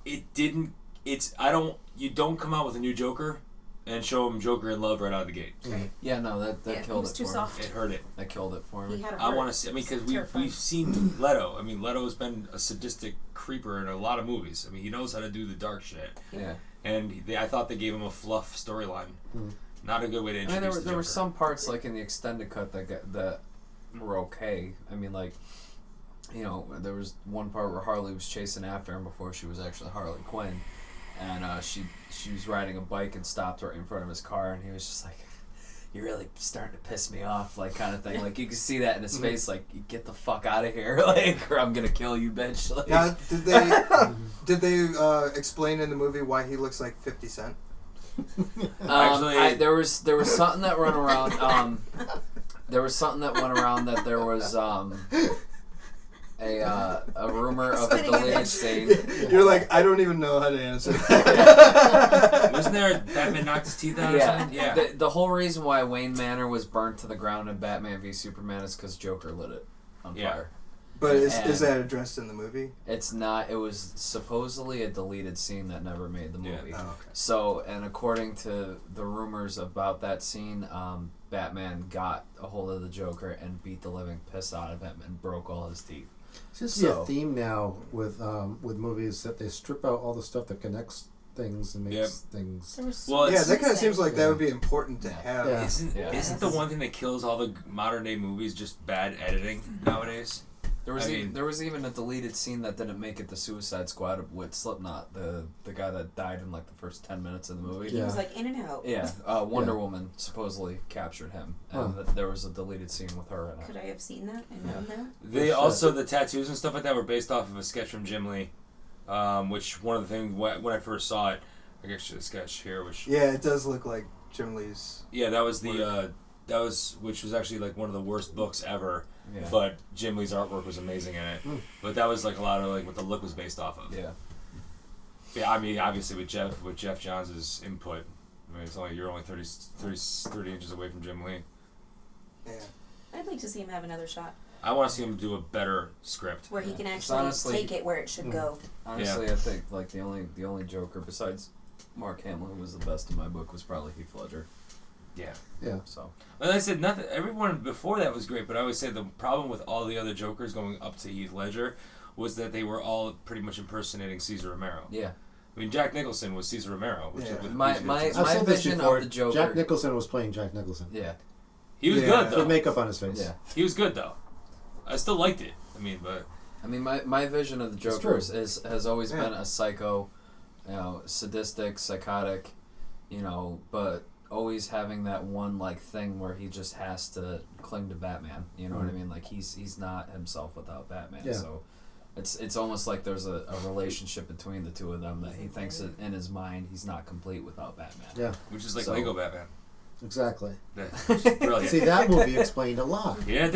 It didn't. You don't come out with a new Joker and show him Joker in love right out of the gate. Yeah, no, that killed it too for soft. me. It hurt it. That killed it for me. I want to see. I mean, because we've seen Leto. I mean, Leto's been a sadistic creeper in a lot of movies. I mean, he knows how to do the dark shit. Yeah. And I thought they gave him a fluff storyline. Not a good way to introduce the Joker. There were some parts, like in the extended cut, that were okay. I mean, like, you know, there was one part where Harley was chasing after him before she was actually Harley Quinn, and she was riding a bike and stopped right in front of his car, and he was just like, "You're really starting to piss me off," like, kind of thing. Like, you could see that in his face, like, "You get the fuck out of here," like, or I'm gonna kill you, bitch. Like, now, did they explain in the movie why he looks like 50 Cent? Actually, there was something that went around. There was something that went around that there was a rumor of a deleted scene. You're like, I don't even know how to answer. Wasn't there Batman knocked his teeth out? Yeah, or something? Yeah. The whole reason why Wayne Manor was burnt to the ground in Batman v Superman is because Joker lit it on fire. But is that addressed in the movie? It's not. It was supposedly a deleted scene that never made the movie. Oh, okay. So, and according to the rumors about that scene, Batman got a hold of the Joker and beat the living piss out of him and broke all his teeth. Seems to be a theme now with movies that they strip out all the stuff that connects things and makes things. That kind of seems like that would be important to have. Yeah. Isn't the one thing that kills all the modern day movies just bad editing nowadays? There was even a deleted scene that didn't make it to Suicide Squad with Slipknot, the guy that died in like the first 10 minutes of the movie. He was like in and out. Yeah, Wonder Woman supposedly captured him, and there was a deleted scene with her in it. Could I have seen that and known that? They also, the tattoos and stuff like that were based off of a sketch from Jim Lee, which one of the things, when I first saw it, I guess the sketch here, which... Yeah, it does look like Jim Lee's... Yeah, that was which was actually like one of the worst books ever. Yeah. But Jim Lee's artwork was amazing in it. But that was like a lot of like what the look was based off of. Yeah. Yeah, I mean, obviously with Jeff Johns' input, I mean, you're only 30 inches away from Jim Lee. Yeah. I'd like to see him have another shot. I want to see him do a better script where he can actually take it where it should go. Honestly, I think like the only Joker besides Mark Hamill who was the best in my book was probably Heath Ledger. Yeah. Yeah. So. Like I said, nothing. Everyone before that was great, but I always say the problem with all the other Jokers going up to Heath Ledger was that they were all pretty much impersonating Cesar Romero. Yeah. I mean, Jack Nicholson was Cesar Romero. Which is my vision of the Joker. Jack Nicholson was playing Jack Nicholson. Yeah. He was good though. With makeup on his face. Yeah. He was good though. I still liked it. I mean, my vision of the Joker has always been a psycho, sadistic, psychotic, but always having that one like thing where he just has to cling to Batman. You know what I mean? Like he's not himself without Batman. Yeah. So it's almost like there's a relationship between the two of them that he thinks that in his mind he's not complete without Batman. Yeah. Which is like Lego Batman. Exactly. Brilliant. See, that movie explained a lot. Yeah, it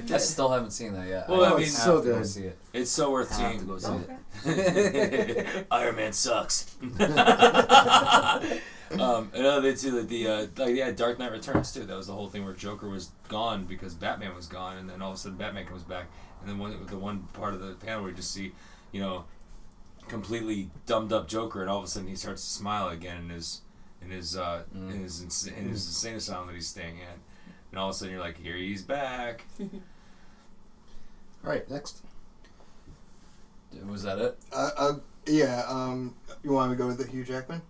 did. I still haven't seen that yet. Well, I mean, it's so good. See it. It's so worth seeing. To go see it. Iron Man sucks. Another thing too, Dark Knight Returns too. That was the whole thing where Joker was gone because Batman was gone, and then all of a sudden Batman comes back, and then the one part of the panel where you just see, completely dumbed up Joker, and all of a sudden he starts to smile again in his insane asylum that he's staying in, and all of a sudden you're like, here he's back. All right, next. Was that it? Yeah. You want me to go with the Hugh Jackman?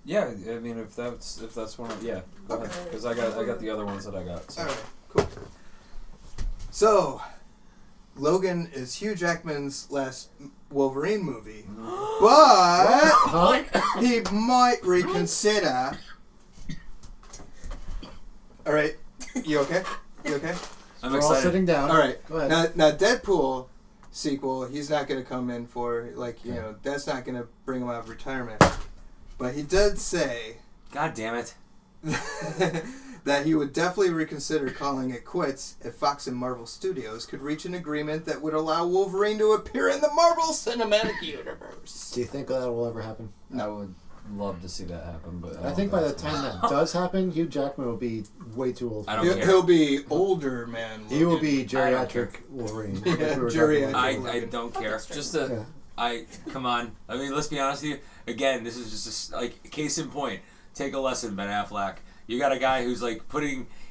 Yeah, I mean if that's one of go ahead, because I got the other ones that I got. So. All right, cool. So, Logan is Hugh Jackman's last Wolverine movie, but he might reconsider. All right, you okay? I'm We're excited. all sitting down. All right. Go ahead. Now Deadpool sequel. He's not going to come in for, like, you know, that's not going to bring him out of retirement. But he did say... God damn it. that he would definitely reconsider calling it quits if Fox and Marvel Studios could reach an agreement that would allow Wolverine to appear in the Marvel Cinematic Universe. Do you think that will ever happen? I would love to see that happen, but I think by the time that does happen, Hugh Jackman will be way too old. I don't care. He'll be older, man. He will be geriatric Wolverine. Geriatric. I don't care. Just a... Come on. I mean, let's be honest with you. Again, this is just like case in point. Take a lesson, Ben Affleck. You got a guy who's like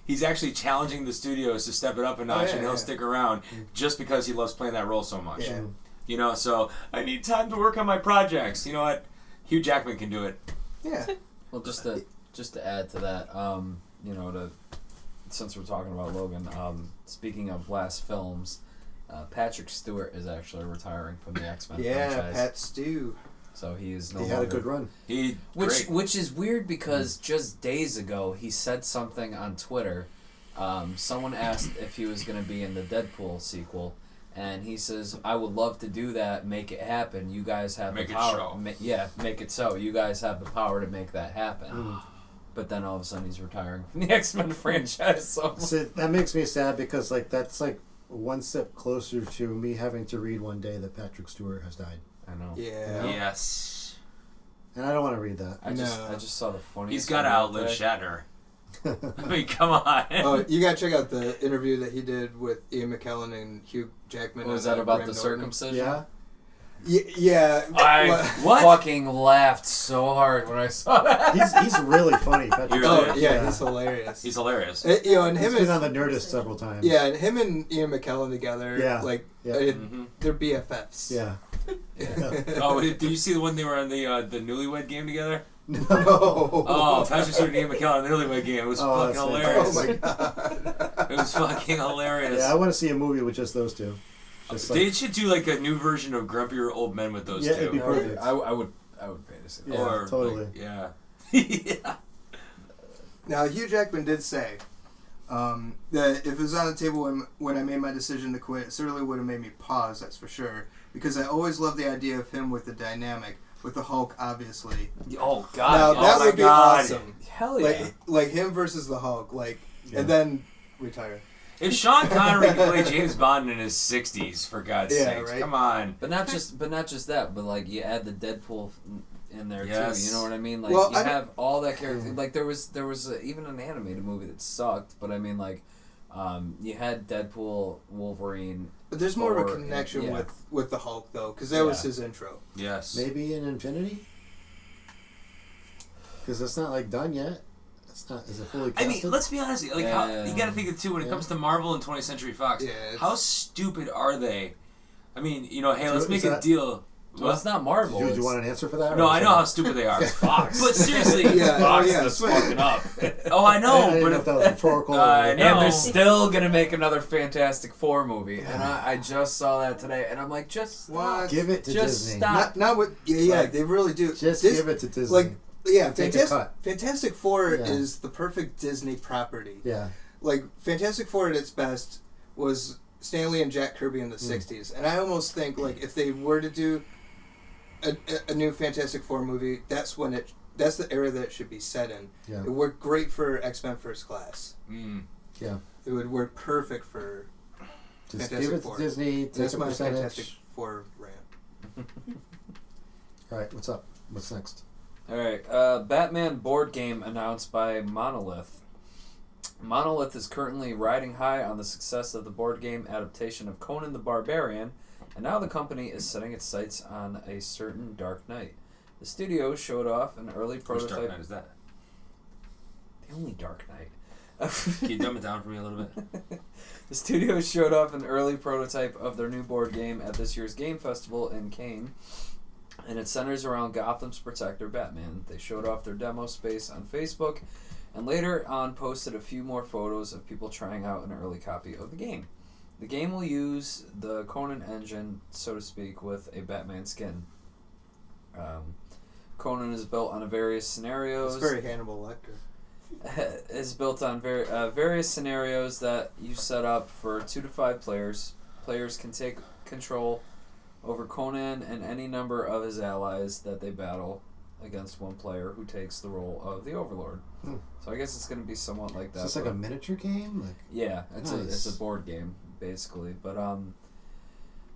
he's actually challenging the studios to step it up a notch, and he'll stick around just because he loves playing that role so much. Yeah. You know, so I need time to work on my projects. You know what? Hugh Jackman can do it. Yeah. Well, just to add to that, you know, since we're talking about Logan, speaking of last films, Patrick Stewart is actually retiring from the X-Men franchise. Yeah, Pat Stew. So he is no He longer... had a good run. Which is weird because just days ago he said something on Twitter. Someone asked if he was going to be in the Deadpool sequel, and he says, "I would love to do that. Make it happen. You guys have the power. Make it so. You guys have the power to make that happen." But then all of a sudden he's retiring from the X-Men franchise. So that makes me sad because that's one step closer to me having to read one day that Patrick Stewart has died. I know. Yeah. Yes. And I don't want to read that. I just saw the funniest. He's got to outlive Shatner. I mean, come on. Oh, you gotta check out the interview that he did with Ian McKellen and Hugh Jackman. Was that about the circumcision? Yeah. Yeah. I fucking laughed so hard when I saw that. He's really funny. Patrick Stewart. He's hilarious. He's hilarious. You know, and he's been on the Nerdist several times. Yeah, and him and Ian McKellen together. Yeah. They're BFFs. Yeah. Oh, did you see the one they were on the Newlywed Game together? No. Oh, Patrick Stewart and Ian McKellen on the Newlywed Game. It was fucking hilarious. Oh my god. It was fucking hilarious. Yeah, I want to see a movie with just those two. They should do like a new version of Grumpier Old Men with those two. Yeah, it'd be perfect. I would pay to see that. Yeah, totally. Yeah. Now, Hugh Jackman did say that if it was on the table when I made my decision to quit, it certainly would have made me pause, that's for sure. Because I always loved the idea of him with the dynamic, with the Hulk, obviously. Oh, God. Now, that would be awesome. Hell yeah. Like him versus the Hulk, and then retire. If Sean Connery could play James Bond in his 60s, for God's sakes, right? come on. But not just that, but like you add the Deadpool in there too. You know what I mean? Like well, you have all that character. Like there was even an animated movie that sucked, but I mean like you had Deadpool, Wolverine. But there's more of a connection with the Hulk though, because that was his intro. Yes. Maybe in Infinity. Because it's not done yet. Is it fully casted? I mean, let's be honest. Like, how, you got to think of too when it comes to Marvel and 20th Century Fox. Yeah, how stupid are they? I mean, hey, let's make a deal. Well, it's not Marvel. Do you want an answer for that? No, I know how stupid they are. Fox. But seriously, Fox is fucking up. Oh, I know. I didn't know if that was rhetorical. And they're still gonna make another Fantastic Four movie, and I just saw that today, and I'm like, just what? Give it to Disney. Stop. Not with they really do. Just give it to Disney. Fantastic Four is the perfect Disney property. Yeah. Fantastic Four at its best was Stan Lee and Jack Kirby in the 60s. And I almost think, if they were to do a new Fantastic Four movie, that's the era that it should be set in. Yeah. It worked great for X-Men First Class. Yeah. It would work perfect for Just Fantastic give it Four. to Disney, take That's a my percentage. Fantastic Four rant. Alright, what's up? What's next? Alright, Batman board game announced by Monolith. Monolith is currently riding high on the success of the board game adaptation of Conan the Barbarian, and now the company is setting its sights on a certain Dark Knight. The studio showed off an early prototype. Which Dark Knight is that? The only Dark Knight. Can you dumb it down for me a little bit? The studio showed off an early prototype of their new board game at this year's Game Festival in Cannes, and it centers around Gotham's protector, Batman. They showed off their demo space on Facebook, and later on posted a few more photos of people trying out an early copy of the game. The game will use the Conan engine, so to speak, with a Batman skin. Conan is built on various scenarios. It's very Hannibal Lecter. Is built on various scenarios that you set up for 2 to 5 players. Players can take control over Conan and any number of his allies that they battle against one player who takes the role of the Overlord. So I guess it's going to be somewhat like that. Is this like a miniature game? Yeah, it's nice. a board game basically. But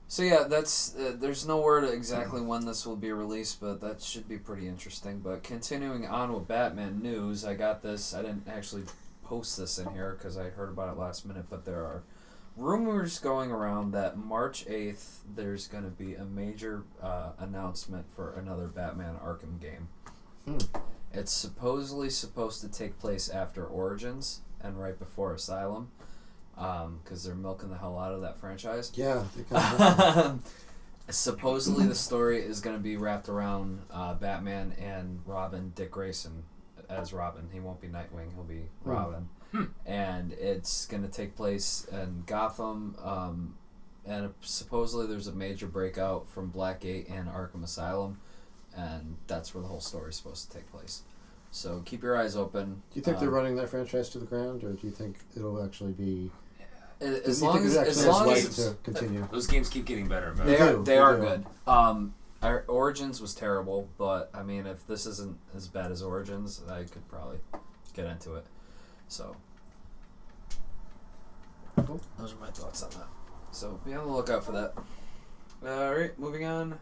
so yeah, that's there's no word exactly when this will be released, but that should be pretty interesting. But continuing on with Batman news, I got this. I didn't actually post this in here because I heard about it last minute, but there are rumors going around that March 8th there's going to be a major announcement for another Batman Arkham game. It's supposedly supposed to take place after Origins and right before Asylum, because they're milking the hell out of that franchise. Yeah. They kind of Supposedly the story is going to be wrapped around Batman and Robin, Dick Grayson as Robin. He won't be Nightwing, he'll be Robin. And it's going to take place in Gotham, and supposedly there's a major breakout from Blackgate and Arkham Asylum, and that's where the whole story is supposed to take place. So keep your eyes open. Do you think they're running that franchise to the ground, or do you think it'll actually be... As long as to continue? Those games keep getting better and better. They are good. Our Origins was terrible, but I mean, if this isn't as bad as Origins, I could probably get into it. So, Cool. Those are my thoughts on that. So be on the lookout for that. Alright, moving on.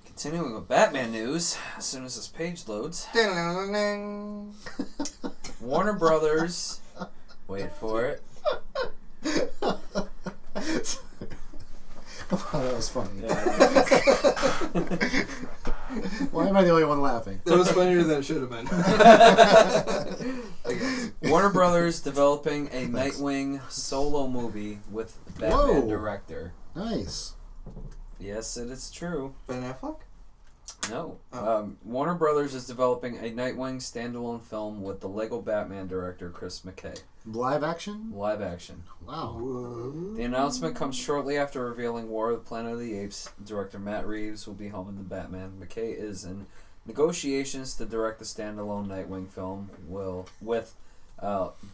Continuing with Batman news, as soon as this page loads. Warner Brothers, wait for it. Come on, that was funny. Why am I the only one laughing? That was funnier than it should have been. Warner Brothers developing a Nightwing solo movie with Batman director. Nice. Yes, it is true. Ben Affleck? No. Warner Brothers is developing a Nightwing standalone film with the Lego Batman director Chris McKay. Live action? Live action. Wow. Whoa. The announcement comes shortly after revealing War of the Planet of the Apes. Director Matt Reeves will be helming the Batman. McKay is in negotiations to direct the standalone Nightwing film with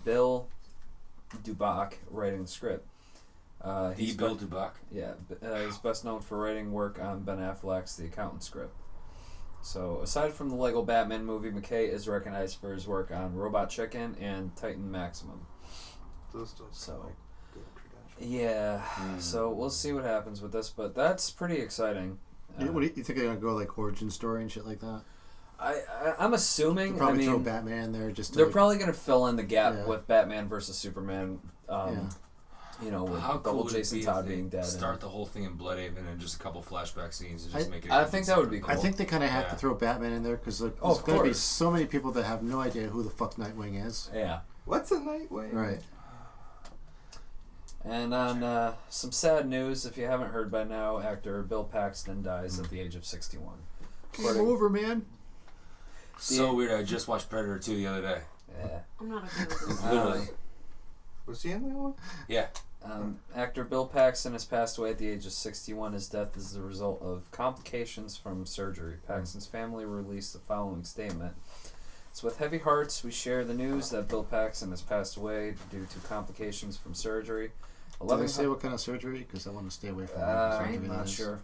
Bill Dubach writing the script. Bill Dubach? Yeah. He's best known for writing work on Ben Affleck's The Accountant script. So, aside from the Lego Batman movie, McKay is recognized for his work on Robot Chicken and Titan Maximum. Those don't sound like good credentials. Yeah, so we'll see what happens with this, but that's pretty exciting. What do you think they're going to go like origin story and shit like that? I'm assuming. They'll probably throw Batman there just to they're probably going to fill in the gap with Batman versus Superman. You know, with how cool double would Jason it be Todd if they being dead. Start the whole thing in Bloodhaven and just a couple flashback scenes and just make it. I think that would be cool. I think they kind of have to throw Batman in there because there's going to be so many people that have no idea who the fuck Nightwing is. Yeah. What's a Nightwing? Right. And on some sad news, if you haven't heard by now, actor Bill Paxton dies at the age of 61. Game over, man. So weird. I just watched Predator 2 the other day. Yeah. I'm not okay with this. Literally. Was he in that one? Yeah. Actor Bill Paxton has passed away at the age of 61. His death is the result of complications from surgery. Paxton's family released the following statement. It's with heavy hearts we share the news that Bill Paxton has passed away due to complications from surgery. Did they say what kind of surgery? Because I want to stay away from I'm not sure.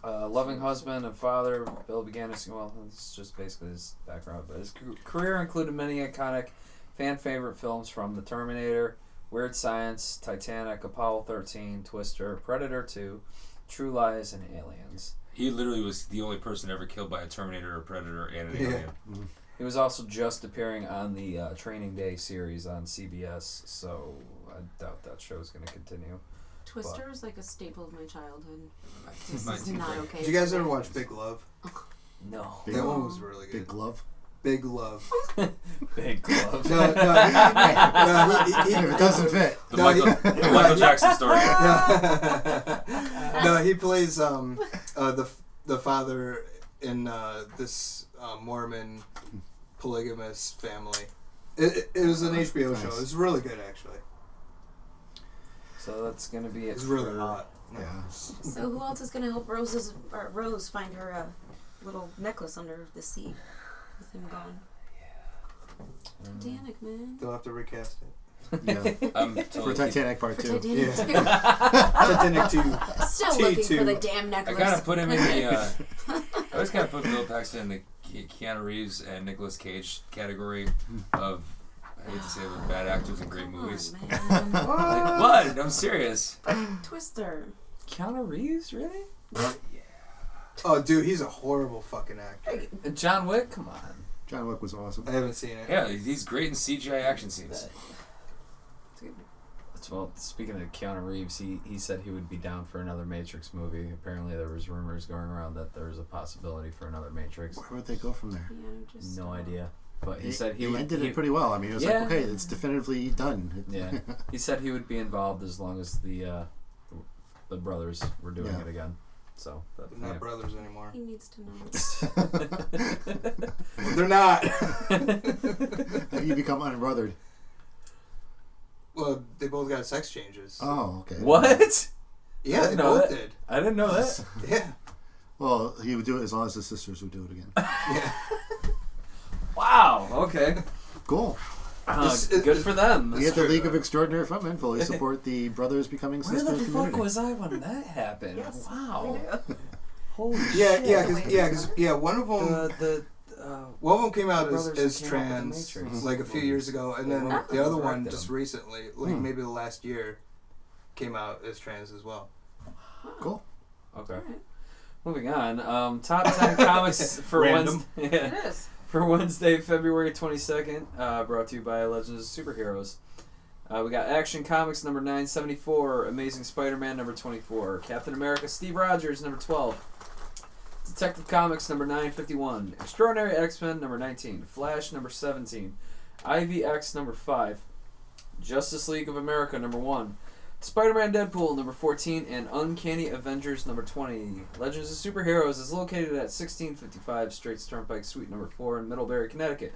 Loving husband and father, Bill began his... Well, it's just basically his background. But his career included many iconic fan-favorite films from The Terminator, Weird Science, Titanic, Apollo 13, Twister, Predator 2, True Lies, and Aliens. He literally was the only person ever killed by a Terminator, a Predator, and an alien. Mm-hmm. He was also just appearing on the Training Day series on CBS, so I doubt that show's going to continue. Twister is like a staple of my childhood. This is not okay. Did you guys ever watch Big Love? No. That one was really good. Big Glove? Big Love. Big Glove. No, if it doesn't fit. The Michael Jackson story. No, he plays the father in this Mormon polygamous family. It was an HBO show. It was really good, actually. So that's going to be it. It's really hot. Yeah. So who else is going to help Rose find her little necklace under the sea with him gone? Titanic, man. They'll have to recast it. Yeah. I'm For totally Titanic Part 2. Titanic too. Titanic 2. Still looking for the damn necklace. I gotta put him in the. I always gotta put Bill Paxton in the Keanu Reeves and Nicolas Cage category of. I hate to say it, but bad actors in great movies. Man. What? I'm serious. Twister. Keanu Reeves, really? Oh, dude, he's a horrible fucking actor. And John Wick, come on. John Wick was awesome. I haven't seen it. Yeah, he's great in CGI action scenes. Well, speaking of Keanu Reeves, he said he would be down for another Matrix movie. Apparently, there was rumors going around that there was a possibility for another Matrix. Where would they go from there? No idea. But he said he ended it pretty well. I mean, it was like, Yeah. okay, it's definitively done. Yeah, he said he would be involved as long as the brothers were doing it again. So, but, They're not brothers anymore. He needs to know. They're not. How do you become unbrothered? Well, they both got sex changes. Oh, okay. What? Yeah, they know both that. did. I didn't know that. Yeah. Well, he would do it as long as his sisters would do it again. Yeah. Wow. Okay. Cool. Good for them. We at the League of Extraordinary Frontmen fully support the brothers becoming Where sister the fuck community. was I when that happened? Yes, Wow. we do. Holy Yeah, shit. yeah, one of them. One of them came out as brothers who came out with the trans Matrix. like a few years ago, and then Yeah. the other one Corrected just him. recently, like maybe the last year, came out as trans as well. Cool. Okay. Moving on. Top 10 comics for Random. Wednesday. It is. For Wednesday, February 22nd, brought to you by Legends of Superheroes. We got Action Comics number 974, Amazing Spider-Man number 24, Captain America Steve Rogers number 12, Detective Comics number 951, Extraordinary X-Men number 19, Flash number 17, IVX number 5, Justice League of America number 1, Spider-Man Deadpool number 14, and Uncanny Avengers number 20. Legends of Superheroes is located at 1655 Straits Turnpike Suite number 4 in Middlebury, Connecticut.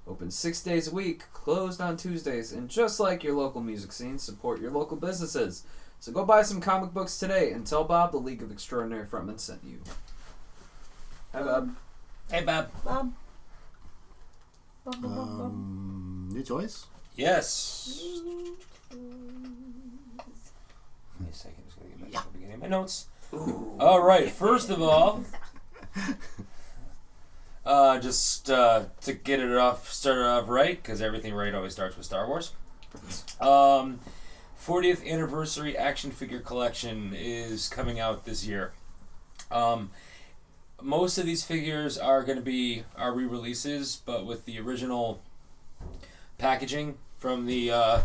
Open 6 days a week, closed on Tuesdays, and just like your local music scene, support your local businesses. So go buy some comic books today and tell Bob the League of Extraordinary Frontmen sent you. Hi, Bob. Hey, Bob. Bob. New toys? Yes. Give me a second. Just going to get back to the beginning of my notes. All right. First of all, just to get it off, started off right, because everything right always starts with Star Wars. 40th anniversary action figure collection is coming out this year. Most of these figures are going to be re-releases, but with the original packaging from the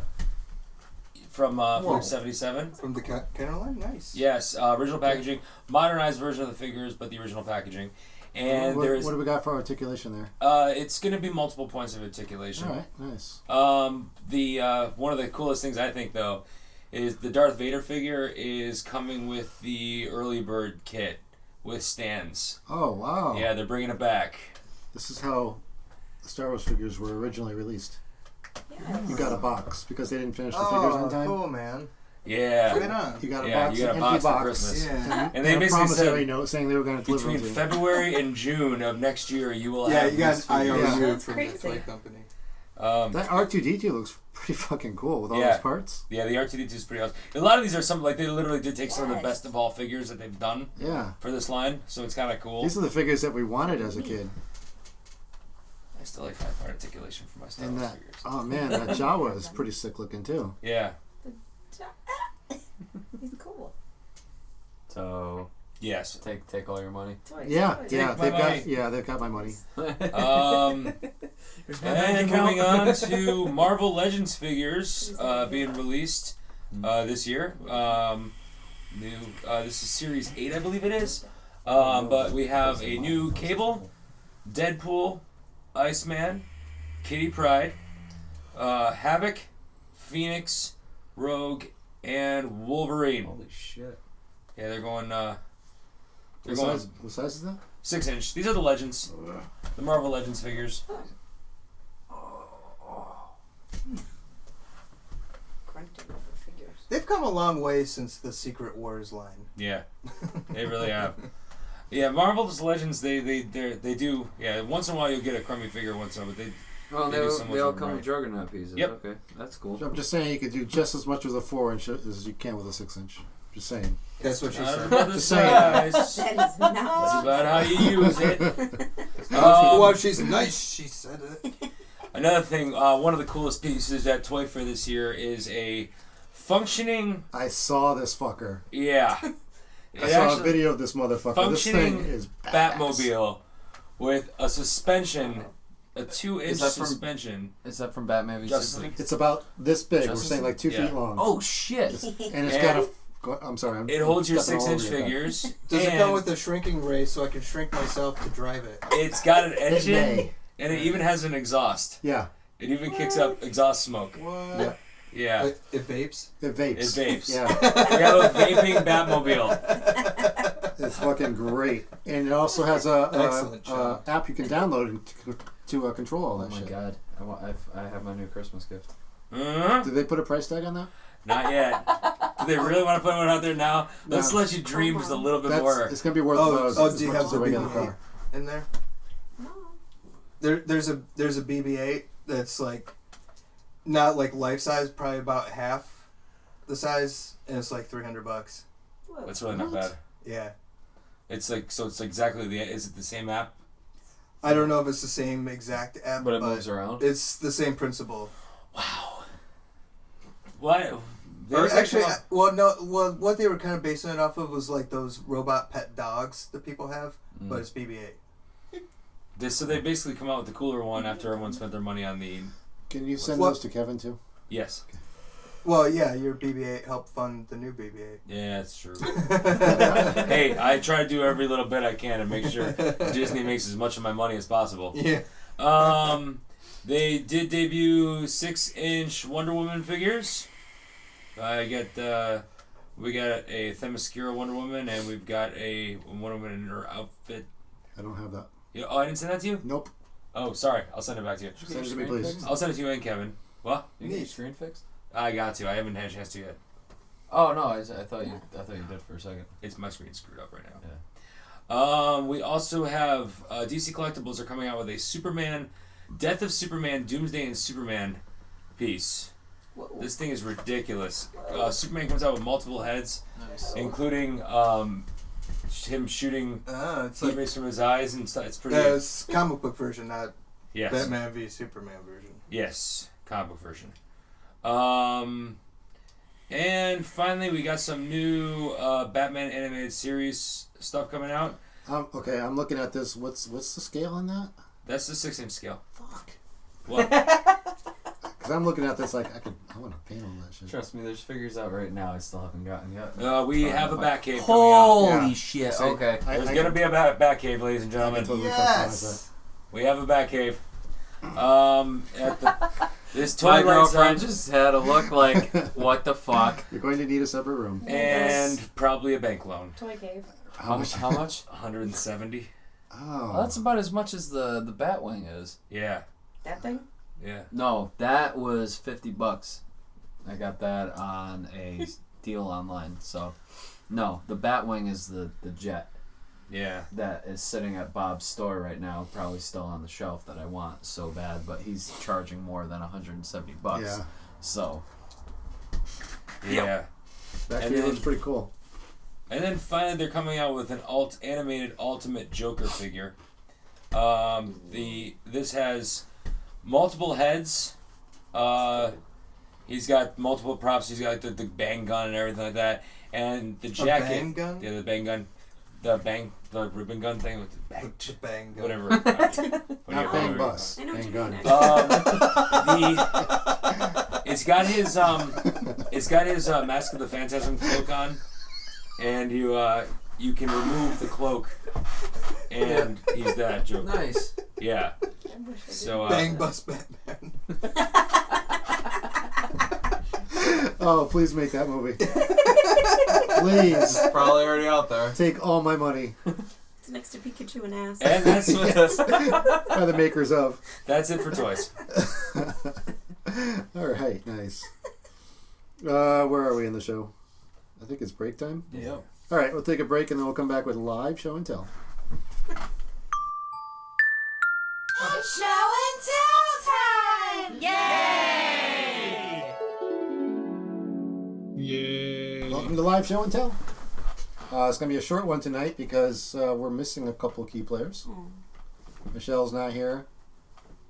from 77. From the Kenner line? Nice. Yes, original packaging, modernized version of the figures, but the original packaging. And what there's do we got for articulation there? it's going to be multiple points of articulation. All right, nice. The one of the coolest things I think though is the Darth Vader figure is coming with the early bird kit with stands. Oh, wow. Yeah, they're bringing it back. This is how the Star Wars figures were originally released. Yes. You got a box because they didn't finish the figures on time. Cool, man. Yeah. Right on. You got a Yeah, box, you got an a empty box for box. Christmas. Yeah. And they a basically promissory said note saying they were going to deliver between them to you. February and June of next year, you will Yeah, have you got these figures. IOU That's from crazy. the toy company. That R2-D2 looks pretty fucking cool with all Yeah. those parts. Yeah, the R2-D2 is pretty awesome. A lot of these are some, like, they literally did take some of the Yes. best of all figures that they've done Yeah. for this line, so it's kind of cool. These are the figures that we wanted as a kid. I still like 5-part articulation for my Star And Wars that, figures. oh man, that Jawa is pretty sick looking too. Yeah. He's cool. So Yes. take all your money. Toys, Yeah, toys. yeah, Take my money. they've got my money. And moving on to Marvel Legends figures being released this year. This is Series 8, I believe it is. But we have a new Cable, Deadpool, Iceman, Kitty Pryde, Havoc, Phoenix, Rogue, and Wolverine. Holy shit. Yeah, they're going. What size is that? 6-inch. These are the Legends, the Marvel Legends figures. Grunting over figures. They've come a long way since the Secret Wars line. Yeah, they really have. Yeah, Marvel's Legends, they do. Yeah, once in a while you'll get a crummy figure once in a while, but Oh, Maybe so much they all of them come right. with Juggernaut pieces. Yep. Okay, that's cool. I'm just saying you could do just as much with a 4-inch as you can with a 6-inch. Just saying. That's what she Not said. about the Just saying. size. That is not. That's about how you use it. Well, she's nice. She said it. Another thing, one of the coolest pieces at Toy Fair this year is a functioning. I saw this fucker. Yeah. I saw a video of this motherfucker. This thing Functioning is badass. Batmobile with a suspension, a 2-inch Is that from- suspension. Is that from Batman v Justice Superman? League. It's about this big. Justice We're saying like 2 Yeah. feet long. Oh shit! And it's got a. I'm sorry. It holds your stepping all 6-inch over your figures. Does it and come with a shrinking ray so I can shrink myself to drive it? It's got an It engine, may. and it even has an exhaust. Yeah. It even kicks up exhaust smoke. What? Yeah. Yeah. It vapes? It vapes. It vapes. Yeah. We have a vaping Batmobile. It's fucking great. And it also has a Excellent job. app you can download to control all Oh that my shit. god! I have my new Christmas gift. Did they put a price tag on that? Not yet. Do they really want to put one out there now? Let's No. let you dream just a little bit more. It's gonna be worth Oh, as do you much have as the a regular BB-8 car. in there? No. There's a BB-8 that's like not like life size, probably about half the size, and it's like $300. Whoa. That's really not What? bad. Yeah. It's like so. It's exactly the. Is it the same app? I don't know if it's the same exact app, But it moves around. It's the same principle. Wow. What? Or There's actually, actual- what they were kind of basing it off of was like those robot pet dogs that people have, but it's BB-8. so they basically come out with the cooler one after everyone spent their money on the. Can you send What? those to Kevin too? Yes. Well, yeah, your BB-8 helped fund the new BB-8. Yeah, that's true. Hey, I try to do every little bit I can to make sure Disney makes as much of my money as possible. Yeah. They did debut 6-inch Wonder Woman figures. We got a Themyscira Wonder Woman, and we've got a Wonder Woman in her outfit. I don't have that. Oh, I didn't send that to you? Nope. Oh, sorry. I'll send it back to you. Send it to me, please. I'll send it to you and Kevin. What? You get your screen fixed? I got to. I haven't had a chance to yet. Oh no! I thought you did for a second. It's my screen screwed up right now. We also have DC Collectibles are coming out with a Superman, Death of Superman, Doomsday and Superman piece. Whoa. This thing is ridiculous. Superman comes out with multiple heads, Nice. including him shooting It's heat like rays from his eyes and stuff. It's pretty. it's comic book version, not Yes. Batman v Superman version. Yes. Comic book version. And finally, we got some new Batman animated series stuff coming out. Okay, I'm looking at this. What's the scale on that? That's the 6-inch scale. Fuck. What? Because I'm looking at this like I want to paint all that shit. Trust me, there's figures out right now I still haven't gotten yet. We have a Batcave coming out. Holy Yeah. shit! See, Okay. There's gonna be a Batcave, ladies and I gentlemen. can totally Yes! We have a Batcave. At this My Twilight girlfriend Zone, just had a look like, what the fuck? You're going to need a separate room. and probably a bank loan. Toy cave. How much? 170. Oh. Well, that's about as much as the Batwing is. Yeah. That thing? Yeah. No, that was $50. I got that on a deal online. So, no, the Batwing is the jet Yeah. that is sitting at Bob's store right now, probably still on the shelf that I want so bad, but he's charging more than $170. Yeah. So, Yeah. That And game then- looks pretty cool. And then finally, they're coming out with an animated Ultimate Joker figure. This has multiple heads. He's got multiple props. He's got the bang gun and everything like that, and the jacket. bang gun? Yeah, the bang gun, the ribbon gun thing with the bang. The bang gun. Whatever. Not bang bus. I know what Bang you gun. mean. It's got his Mask of the Phantasm cloak on, and you can remove the cloak, and he's that Joker. nice. Yeah. I wish I So Bang bus Batman. Oh, please make that movie. Please. Probably already out there. Take all my money. It's next to Pikachu and ass. and that's By the makers of. that's it for toys. All right, nice. Where are we in the show? I think it's break time. Yep. All right, we'll take a break and then we'll come back with live show and tell. Show and tell time! welcome to Live Show and Tell. It's going to be a short one tonight because we're missing a couple key players. Michelle's not here.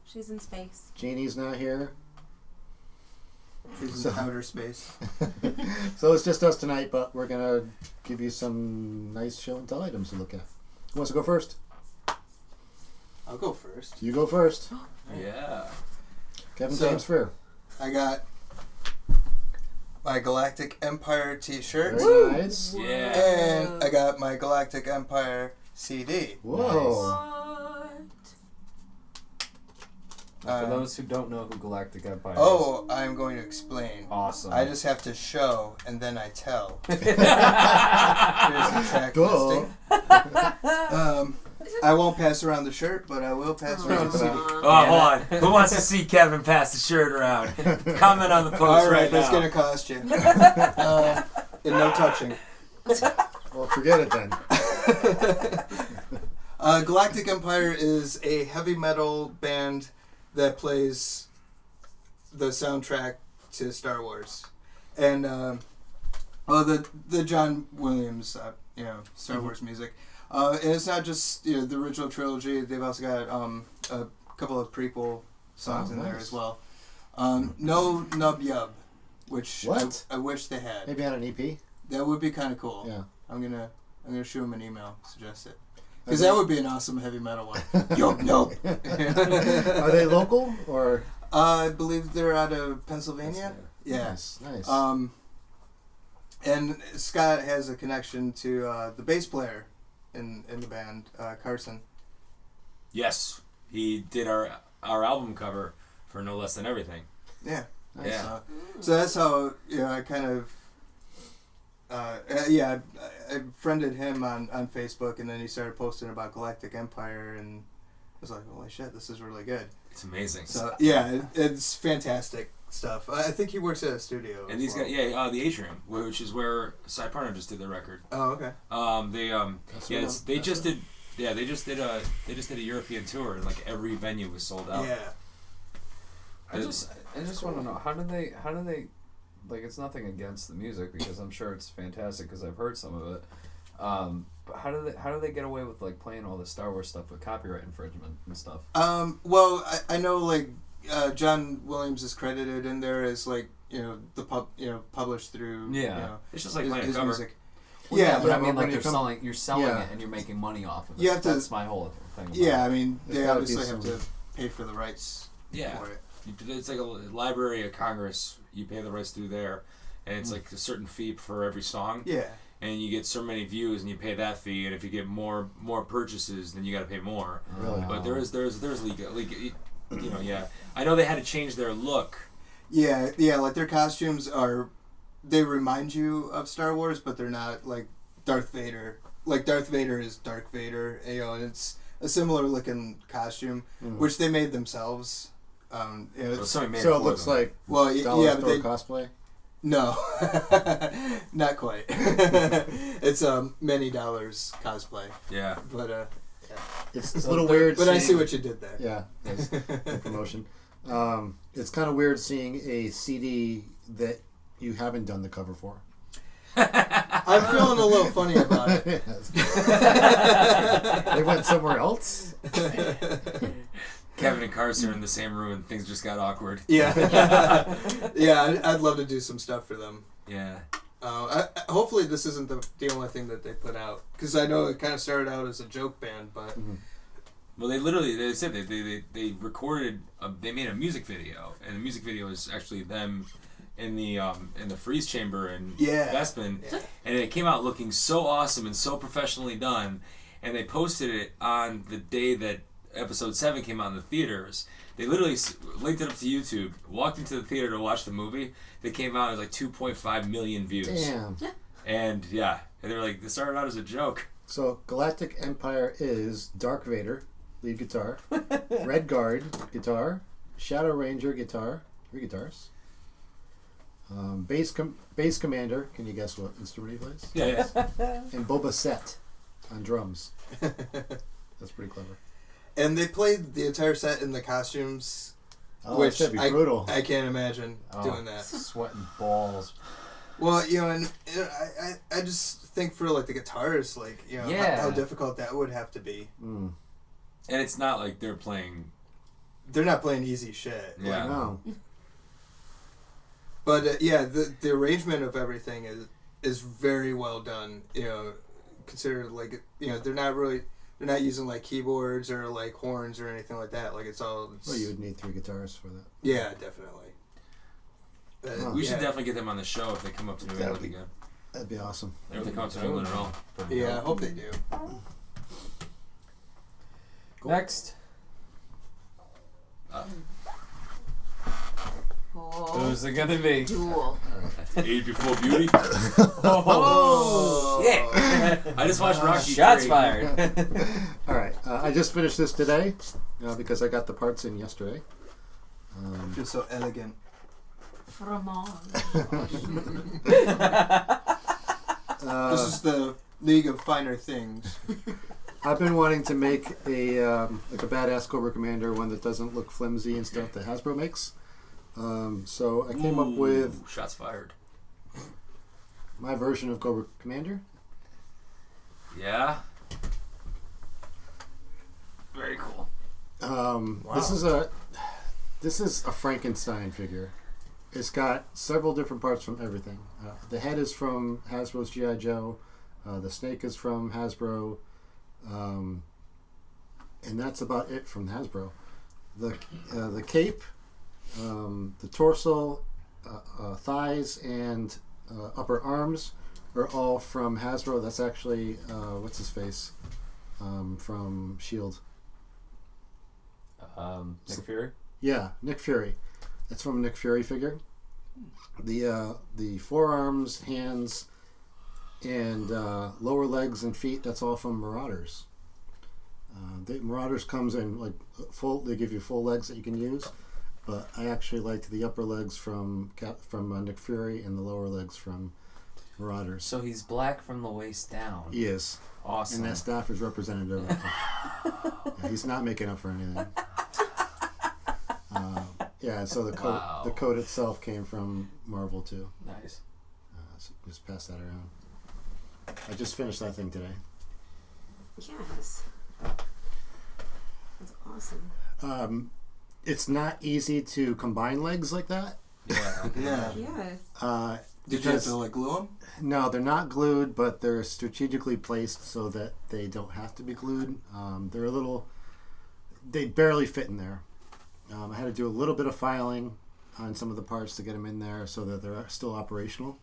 She's in space. Jeannie's not here. She's in outer space. So it's just us tonight, but we're going to give you some nice show and tell items to look at. Who wants to go first? I'll go first. You go first. Yeah. Kevin James Frear. I got my Galactic Empire t-shirt. Very nice. Yeah. And I got my Galactic Empire CD. Whoa. For those who don't know who Galactic Empire is. Oh, I'm going to explain. Awesome. I just have to show and then I tell. Here's the track listing. I won't pass around the shirt, but I will pass around the CD. Oh, hold on. Who wants to see Kevin pass the shirt around? Comment on the post All right right, that's now. going to cost you. And no touching. Well, forget it then. Galactic Empire is a heavy metal band that plays the soundtrack to Star Wars, and the John Williams, Star Wars music, and it's not just the original trilogy. They've also got a couple of prequel songs in there as well. No Nub Yub, which What? I wish they had. Maybe on an EP? That would be kind of cool. Yeah. I'm gonna shoot him an email, suggest it. Because that would be an awesome heavy metal one. Yup, nope. Are they local or? I believe they're out of Pennsylvania. Yeah. Nice. And Scott has a connection to the bass player in the band, Carson. Yes. He did our album cover for No Less Than Everything. Yeah. Nice. Yeah. So that's how I kind of. I friended him on Facebook, and then he started posting about Galactic Empire, and I was like, holy shit, this is really good. It's amazing. So yeah, it's fantastic stuff. I think he works at a studio. And these guys, the Atrium, which is where Cy Parner just did their record. Oh, okay. They just did a European tour, and like every venue was sold out. Yeah. I just want to know how do they like, it's nothing against the music because I'm sure it's fantastic because I've heard some of it. But how do they get away with like playing all the Star Wars stuff with copyright infringement and stuff? Well, I know like John Williams is credited in there as like published through It's just like his, playing a his cover. music. Well, Yeah, but I mean, when like you you're selling yeah. it and you're making money off of it. You have to- That's my whole thing. About Yeah, it. I mean There's they gotta be obviously have some- to pay for the rights Yeah. for it. It's like a Library of Congress. You pay the rights through there, and it's like a certain fee for every song. Yeah. And you get so many views, and you pay that fee. And if you get more purchases, then you got to pay more. Really? But there's legal. I know they had to change their look. Yeah, like their costumes they remind you of Star Wars, but they're not like Darth Vader. Like Darth Vader is Dark Vader, and it's a similar looking costume, which they made themselves. Somebody made So it for looks them. like Well, dollar yeah, but store they cosplay? no, not quite. It's many dollars cosplay, Yeah. but It's a little weird. But I see seeing- what you did there. Yeah, nice. Good promotion. It's kind of weird seeing a CD that you haven't done the cover for. I'm feeling a little funny about it. Yes. They went somewhere else. Kevin and Carson are in the same room, and things just got awkward. Yeah, yeah. I'd love to do some stuff for them. Yeah. Hopefully this isn't the only thing that they put out, because I know it kind of started out as a joke band, but Well, they said they recorded. They made a music video, and the music video is actually them in the freeze chamber in Bespin, and it came out looking so awesome and so professionally done, and they posted it on the day that Episode 7 came out in the theaters. They literally linked it up to YouTube, walked into the theater to watch the movie. They came out as like 2.5 million views. Damn. And and they were like, this started out as a joke. So Galactic Empire is Dark Vader, lead guitar, Red Guard, guitar, Shadow Ranger, guitar, 3 guitars, bass commander, can you guess what instrument he plays? Yeah. And Boba Fett on drums. That's pretty clever. and they played the entire set in the costumes, Oh, which that'd be brutal. I can't imagine doing that. Sweating balls. Well, and I just think for like the guitars, like how difficult that would have to be. And it's not like they're playing. They're not playing easy shit. Yeah. Like, No. But the arrangement of everything is very well done. Considered like they're not using like keyboards or like horns or anything like that. Like it's all. Well, you would need 3 guitarists for that. Yeah, definitely. We should definitely get them on the show if they come up to New England again. That'd be awesome. If they come up to New England at all. Yeah, I hope they do. Cool. Next. Who's it gonna be? Duel. Age Before Beauty. Oh, yeah. I just watched Rocky. Shots 3. fired. All right, I just finished this today because I got the parts in yesterday. Feel so elegant. This is the League of Finer Things. I've been wanting to make a badass Cobra Commander, one that doesn't look flimsy and stuff that Hasbro makes. So I came up with shots fired. My version of Cobra Commander. Yeah. Very cool. Wow. This is a Frankenstein figure. It's got several different parts from everything. The head is from Hasbro's G.I. Joe. The snake is from Hasbro. And that's about it from Hasbro. The cape, the torso, thighs, and upper arms are all from Hasbro. That's actually what's his face from S.H.I.E.L.D. Nick Fury? Yeah, Nick Fury. That's from a Nick Fury figure. The forearms, hands, and lower legs and feet, that's all from Marauders. The Marauders comes in like full. They give you full legs that you can use, but I actually liked the upper legs from Nick Fury and the lower legs from Marauders. So he's black from the waist down. He is. Awesome. And that staff is representative. Yeah, he's not making up for anything. Yeah, so the coat itself came from Marvel too. Nice. So just pass that around. I just finished that thing today. Yes. That's awesome. It's not easy to combine legs like that. Yeah. Yeah. Did you have to like glue them? No, they're not glued, but they're strategically placed so that they don't have to be glued. They're a little. They barely fit in there. I had to do a little bit of filing on some of the parts to get them in there so that they're still operational.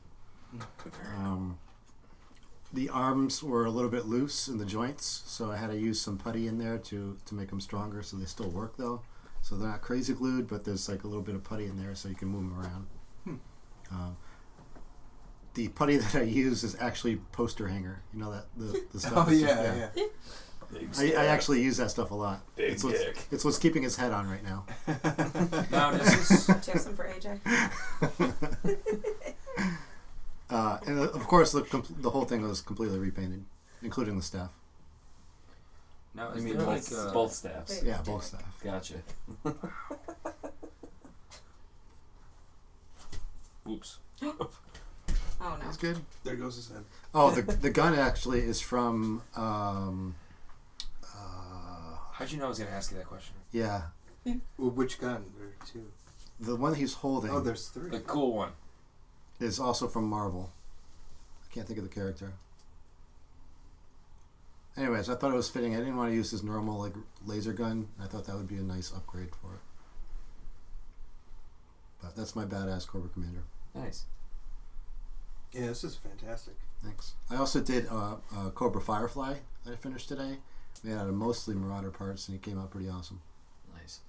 The arms were a little bit loose in the joints, so I had to use some putty in there to make them stronger, so they still work though. So they're not crazy glued, but there's like a little bit of putty in there so you can move them around. The putty that I use is actually poster hanger. You know that the stuff. Oh yeah. I actually use that stuff a lot. Big dick. It's what's keeping his head on right now. Now this is. Do you have some for AJ? And of course, the whole thing was completely repainted, including the staff. Now I is mean there both staffs. Yeah, both staff. Gotcha. Oops. Oh no. That's good. There goes his head. Oh, the gun actually is from. How'd you know I was going to ask you that question? Yeah, Well, which gun? There are two. the one he's holding Oh, there's three. The cool one. is also from Marvel. I can't think of the character. Anyways, I thought it was fitting. I didn't want to use his normal like laser gun. I thought that would be a nice upgrade for it. But that's my badass Cobra Commander. Nice. Yeah, this is fantastic. Thanks. I also did Cobra Firefly that I finished today. Made out of mostly Marauder parts, and it came out pretty awesome. Nice.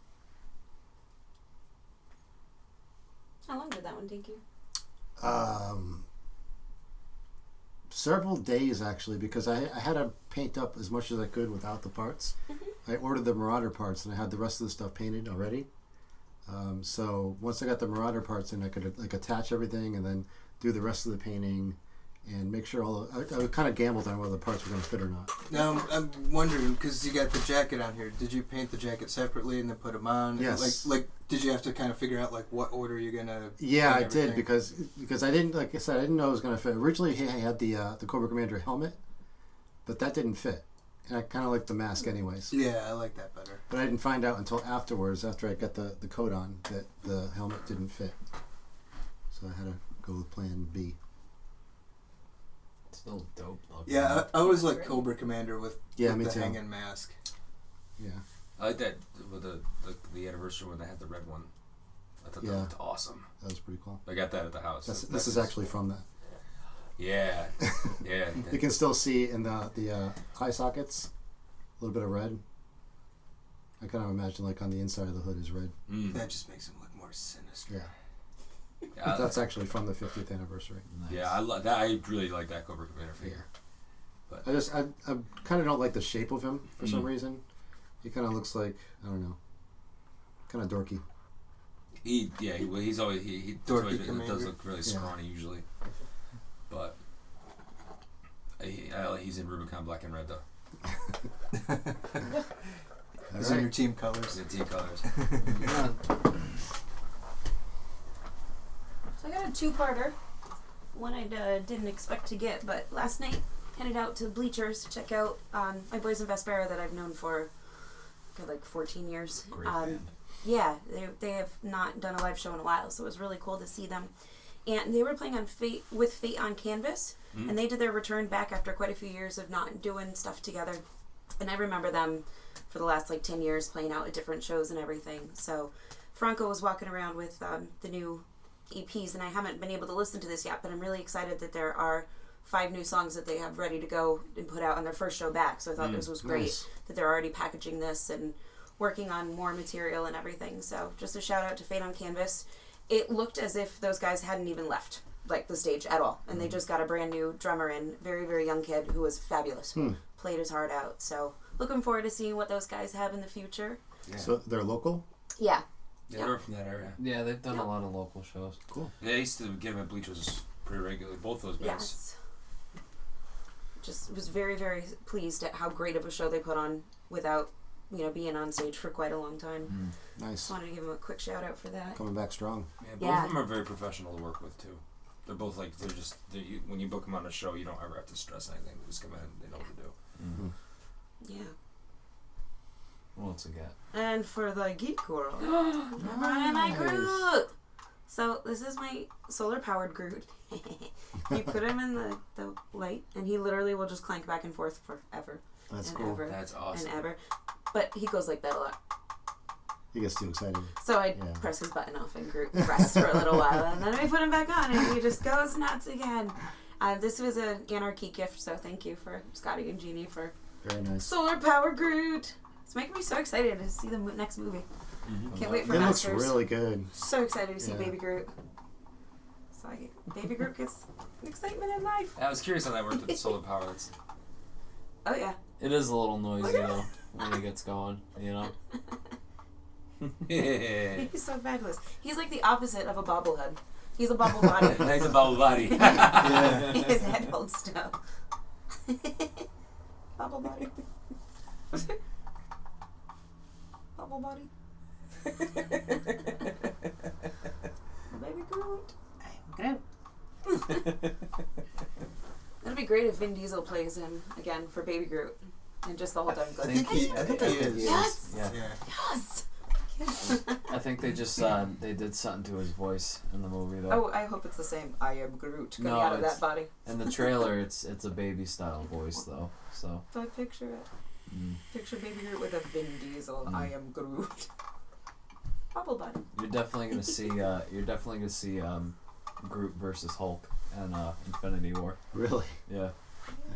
How long did that one take you? Several days actually, because I had to paint up as much as I could without the parts. I ordered the Marauder parts, and I had the rest of the stuff painted already. So once I got the Marauder parts in, I could like attach everything and then do the rest of the painting and make sure I would kind of gambled on whether the parts were going to fit or not. Now I'm wondering, because you got the jacket on here. Did you paint the jacket separately and then put them on? Yes. Like did you have to kind of figure out like what order you're gonna? Yeah, I did because I didn't, like I said, I didn't know it was going to fit. Originally, he had the Cobra Commander helmet, but that didn't fit, and I kind of liked the mask anyways. Yeah, I like that better. But I didn't find out until afterwards, after I got the coat on, that the helmet didn't fit. So I had to go with Plan B. Still dope. Yeah, I always like Cobra Commander with me the too. hanging mask. Yeah. I like that with the anniversary when they had the red one. I thought that looked awesome. That was pretty cool. I got that at the house. This is actually from that. Yeah. Yeah. You can still see in the eye sockets a little bit of red. I kind of imagine like on the inside of the hood is red. That just makes him look more sinister. Yeah. Yeah, That's actually from the 50th anniversary. Nice. Yeah, I love that. I really like that Cobra Commander figure. But I kind of don't like the shape of him for some reason. He kind of looks like, I don't know, kind of dorky. He's always he does look really scrawny usually, but he's in Rubicon Black and Red though. He's in your team colors. He's in team colors. So I got a two-parter. One I didn't expect to get, but last night headed out to Bleachers to check out my boys in Vespera that I've known for like 14 years. Great band. Yeah, they have not done a live show in a while, so it was really cool to see them. And they were playing on Fate on Canvas, and they did their return back after quite a few years of not doing stuff together. And I remember them for the last like 10 years playing out at different shows and everything. So Franco was walking around with the new EPs, and I haven't been able to listen to this yet, but I'm really excited that there are 5 new songs that they have ready to go and put out on their first show back. So I thought this was great that they're already packaging this and working on more material and everything. So just a shout out to Fate on Canvas. It looked as if those guys hadn't even left like the stage at all, and they just got a brand new drummer in, very, very young kid who was fabulous. Played his heart out. So looking forward to seeing what those guys have in the future. Yeah. So they're local? Yeah. Yeah, they're from that area. Yeah, they've done a lot of local shows. Cool. Yeah, I used to get them at Bleachers pretty regularly. Both those bands. Yes. Just was very, very pleased at how great of a show they put on without, being on stage for quite a long time. Nice. Just wanted to give them a quick shout out for that. Coming back strong. Yeah, both of them are very professional to work with too. They're both like when you book them on a show, you don't ever have to stress anything. They just come in and they know what to do. Yeah. What's it got? And for the Geek World, I brought in my Groot. So this is my solar powered Groot. You put him in the light, and he literally will just clank back and forth forever. That's and cool. Ever That's awesome. And ever. But he goes like that a lot. He gets too excited. So I press his button off and Groot rests for a little while, and then we put him back on, and he just goes nuts again. This was an Anarchy gift, so thank you for Scotty and Jeannie for Very nice. solar powered Groot. It's making me so excited to see the next movie. Can't wait for It Masters. looks really good. So excited to see Baby Groot. So Baby Groot gets excitement in life. I was curious how that worked with the solar power. Oh yeah. It is a little noisy though when it gets going, He's so fabulous. He's like the opposite of a bobblehead. He's a bubble body. He's a bubble body. His head holds stuff. Bubble body. Bubble body. Baby Groot. I'm Groot. It'd be great if Vin Diesel plays him again for Baby Groot, and just the whole time goes. I think he is. Yes. Yeah. Yes. I think they just they did something to his voice in the movie though. Oh, I hope it's the same. I am Groot coming No, out of it's- that body. In the trailer, it's a baby style voice though. So So I picture it. Picture Baby Groot with a Vin Diesel. I am Groot. Bubble body. you're definitely gonna see Groot versus Hulk and Infinity War. Really? Yeah.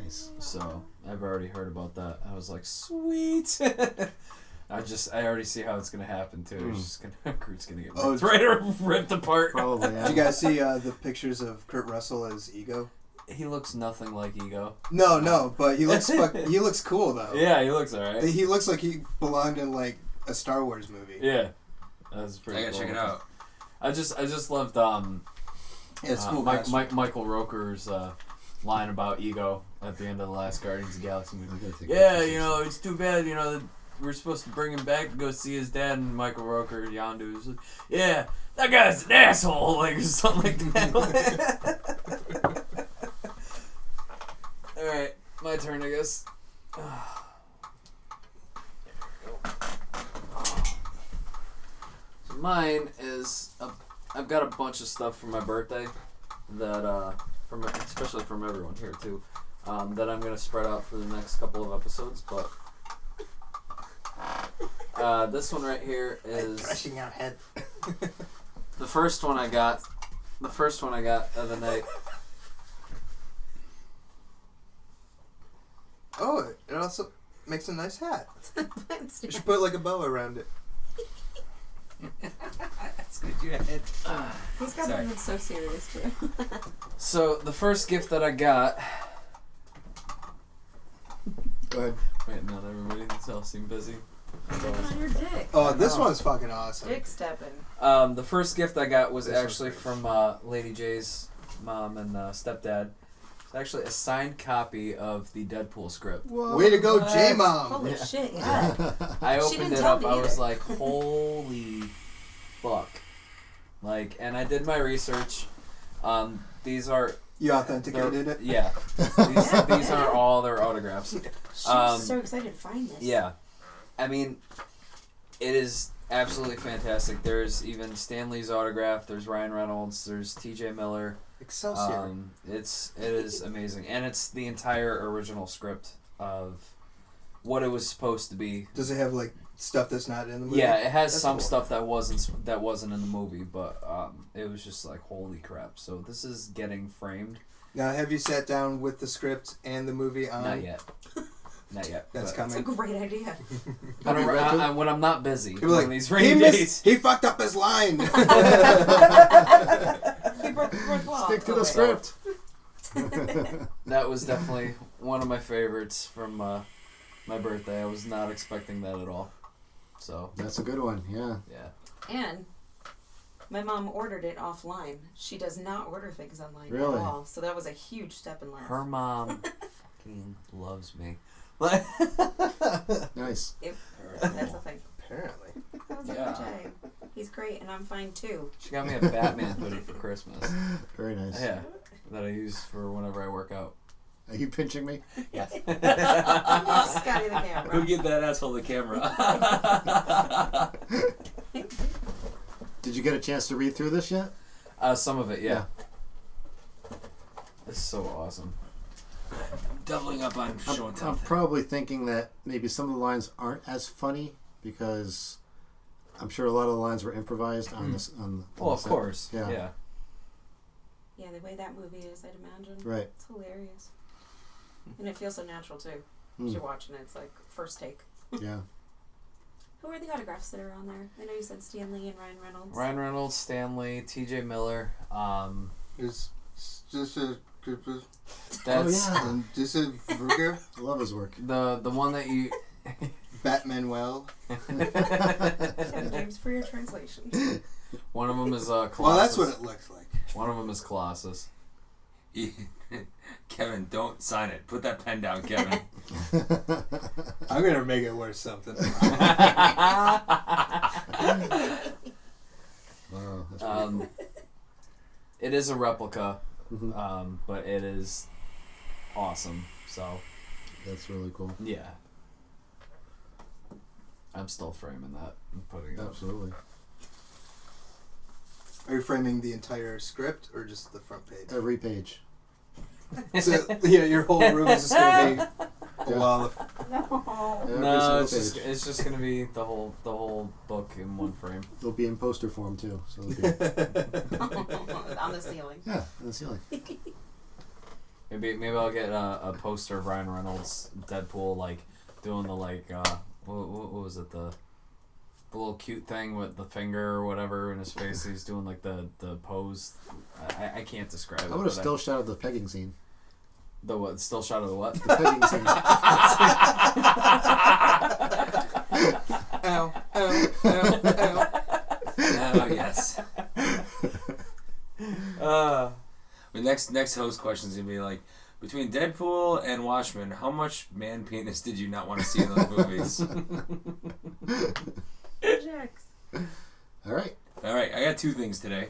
Nice. So I've already heard about that. I was like, sweet. I already see how it's gonna happen too. It's just Groot's gonna get ripped apart. Probably, yeah. Did you guys see the pictures of Kurt Russell as Ego? He looks nothing like Ego. No, but he looks he looks cool though. Yeah, he looks alright. He looks like he belonged in like a Star Wars movie. Yeah, that's pretty. I gotta cool. check it out. I just loved Yeah, it's cool. Michael Roker's line about ego at the end of the last Guardians of the Galaxy movie. Yeah, it's too bad, that we're supposed to bring him back to go see his dad, and Michael Rooker, Yondu, was like, yeah, that guy's an asshole, like, or something like that. Alright, my turn, I guess. So mine is, I've got a bunch of stuff for my birthday that, especially from everyone here too, that I'm going to spread out for the next couple of episodes, but this one right here is Brushing our head. the first one I got of the night. Oh, it also makes a nice hat. You should put like a bow around it. That's good, you had. He's got something so serious too. So the first gift that I got. Go ahead. Wait, not everybody else seemed busy. Stepping on your dick. Oh, this one's fucking awesome. Dick stepping. The first gift I got was This one's actually great. from Lady J's mom and stepdad. It's actually a signed copy of the Deadpool script. Way to go, J-Mom! Holy shit, yeah. I She opened didn't it tell up, me I was either. like, holy fuck. Like, and I did my research. These are... You authenticated it? Yeah. These are all their autographs. She was so excited to find this. Yeah. I mean, it is absolutely fantastic. There's even Stan Lee's autograph, there's Ryan Reynolds, there's TJ Miller. Excelsior. It is amazing. And it's the entire original script of what it was supposed to be. Does it have like stuff that's not in the movie? Yeah, it has That's some cool. stuff that wasn't in the movie, but it was just like, holy crap. So this is getting framed. Now, have you sat down with the script and the movie on? Not yet. Not yet. That's but It's a coming. great idea. when I'm not busy. People are on these like, rainy days. he fucked up his line. He broke the fourth wall. Stick to the Okay. script. That was definitely one of my favorites from my birthday. I was not expecting that at all. So, That's a good one, yeah. yeah. And my mom ordered it offline. She does not order things online Really? at all. So that was a huge step in life. Her mom fucking loves me. Nice. That's the thing. Apparently. I was like, Yeah. Jay, he's great and I'm fine too. She got me a Batman hoodie for Christmas. Very nice. Yeah. That I use for whenever I work out. Are you pinching me? Yes. Scotty the camera. Who get that asshole the camera? Did you get a chance to read through this yet? Some of it, yeah. It's so awesome. Doubling up on showing I'm something. probably thinking that maybe some of the lines aren't as funny because I'm sure a lot of the lines were improvised on this. On Well, the of set. course. Yeah. Yeah. Yeah, the way that movie is, I'd imagine. Right. It's hilarious. And it feels so natural too. Mm. As you're watching it, it's like first take. Yeah. Who are the autographs that are on there? I know you said Stan Lee and Ryan Reynolds. Ryan Reynolds, Stanley, TJ Miller. Is this a That's Oh, yeah. this a Ruger? I love his work. the one that you Batmanuel. Kevin James Frear translation. one of them is Colossus. Well, that's what it looks like. One of them is Colossus. Kevin, don't sign it. Put that pen down, Kevin. I'm gonna make it worth something. Wow, that's really cool. It is a replica, Mhm. but it is awesome. So That's really cool. yeah, I'm still framing that and putting it up. Absolutely. Are you framing the entire script or just the front page? Every page. So, yeah, your whole room is just gonna be a wall of. Every No, single it's page. just gonna be the whole book in one frame. They'll be in poster form too. So they'll be, On the ceiling. yeah, on the ceiling. Maybe I'll get a poster of Ryan Reynolds Deadpool like doing the what was it the little cute thing with the finger or whatever in his face. He's doing like the pose. I can't describe it. I would have but still shot the pegging scene. the what? Still shot of the what? The pegging scene. Ow, ow, ow, ow. Oh, yes. Uh, The next host question is going to be like, between Deadpool and Watchmen, how much man penis did you not want to see in those movies? All right. All right, I got 2 things today.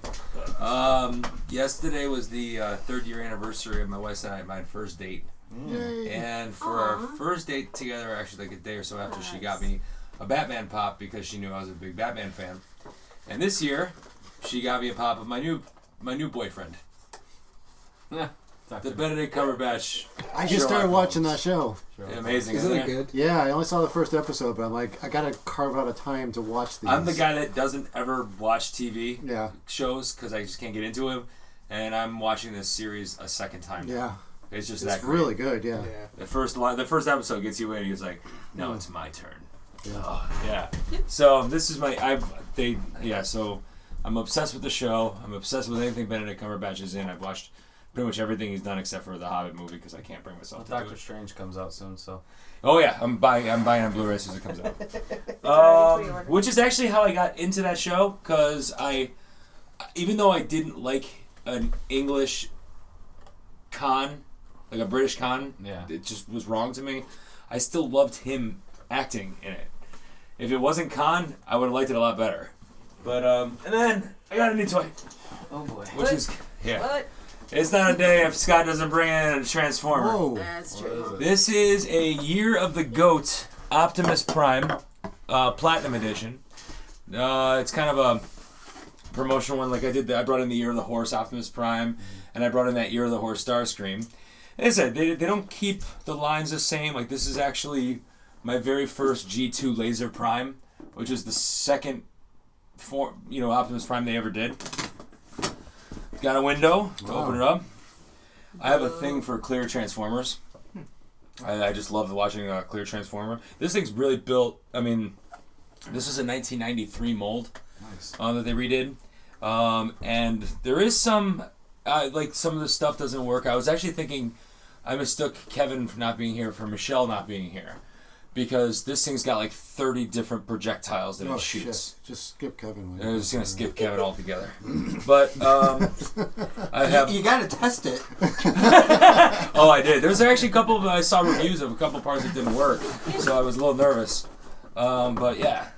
Yesterday was the 3rd year anniversary of my wife and I, my first date. Yay. And for our first date together, actually like a day or so after, she got me a Batman pop because she knew I was a big Batman fan. And this year, she got me a pop of my new boyfriend. Yeah. The Benedict Cumberbatch. I just started watching that show. Amazing, Isn't it good? Yeah, I only saw the first episode, but I'm like, I gotta carve out a time to watch these. I'm the guy that doesn't ever watch TV shows because I just can't get into them, and I'm watching this series a second time now. Yeah. It's just It's that great. really good, yeah. The first episode gets you in. He's like, "No, it's my turn." Yeah. Oh, yeah. So this is So I'm obsessed with the show. I'm obsessed with anything Benedict Cumberbatch is in. I've watched pretty much everything he's done except for the Hobbit movie because I can't bring myself to do Doctor it. Strange comes out soon, so. Oh yeah, I'm buying on Blu-ray as soon as it comes out. Which is actually how I got into that show because even though I didn't like an English con, like a British con, it just was wrong to me. I still loved him acting in it. If it wasn't Khan, I would have liked it a lot better. But and then I got a new toy. Oh boy. Which is It's not a day if Scott doesn't bring in a Transformer. Whoa. That's true. This is a Year of the Goat Optimus Prime Platinum Edition. It's kind of a promotional one. Like I brought in the Year of the Horse Optimus Prime, and I brought in that Year of the Horse Starscream. Like I said, they don't keep the lines the same. Like this is actually my very first G2 Laser Prime, which is the second Optimus Prime they ever did. Got a window to open it up. I have a thing for clear Transformers. I just love watching a clear Transformer. This thing's really built. I mean, this is a 1993 mold that they redid, and there is some some of the stuff doesn't work. I was actually thinking I mistook Kevin for not being here for Michelle not being here. Because this thing's got like 30 different projectiles that it shoots. Shit. Just skip Kevin. I was just going to skip Kevin altogether. But I have... You gotta test it. Oh, I did. There's actually a couple of... I saw reviews of a couple parts that didn't work. So I was a little nervous. But yeah.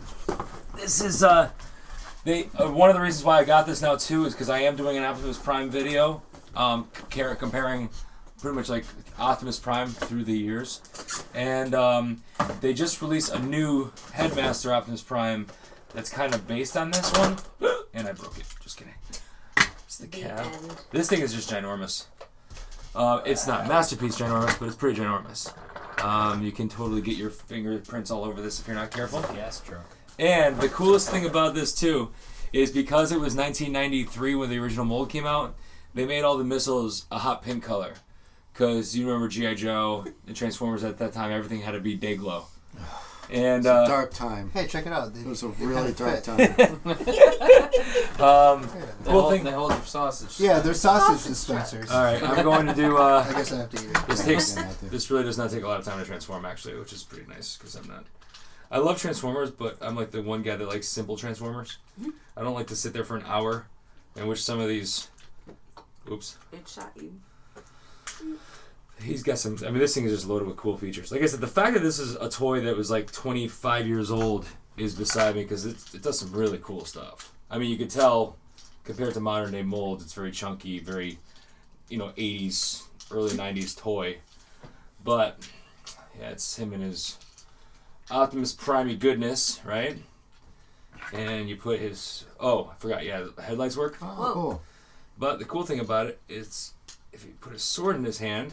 This is... one of the reasons why I got this now too is because I am doing an Optimus Prime video. Comparing pretty much like Optimus Prime through the years. And they just released a new Headmaster Optimus Prime that's kind of based on this one. And I broke it. Just kidding. It's the cab. This thing is just ginormous. It's not masterpiece ginormous, but it's pretty ginormous. You can totally get your fingerprints all over this if you're not careful. Gas truck. And the coolest thing about this too is because it was 1993 when the original mold came out, they made all the missiles a hot pink color. Because you remember G.I. Joe and Transformers at that time, everything had to be day glow. And it's a dark time. Hey, check it out. It was a really dark time. They hold your sausage. Yeah, they're sausage dispensers. All right, I'm going to do... I guess I have to eat it. This really does not take a lot of time to transform, actually, which is pretty nice, because I'm not... I love Transformers, but I'm like the one guy that likes simple Transformers. I don't like to sit there for an hour, in which some of these... Oops. It shot you. He's got some... I mean, this thing is just loaded with cool features. Like I said, the fact that this is a toy that was like 25 years old is beside me because it does some really cool stuff. I mean, you could tell, compared to modern day molds, it's very chunky, very, 80s, early 90s toy. But, yeah, it's him and his Optimus Prime goodness, right? And you put his... Oh, I forgot, yeah, the headlights work. Oh, cool. But the cool thing about it is if you put a sword in his hand...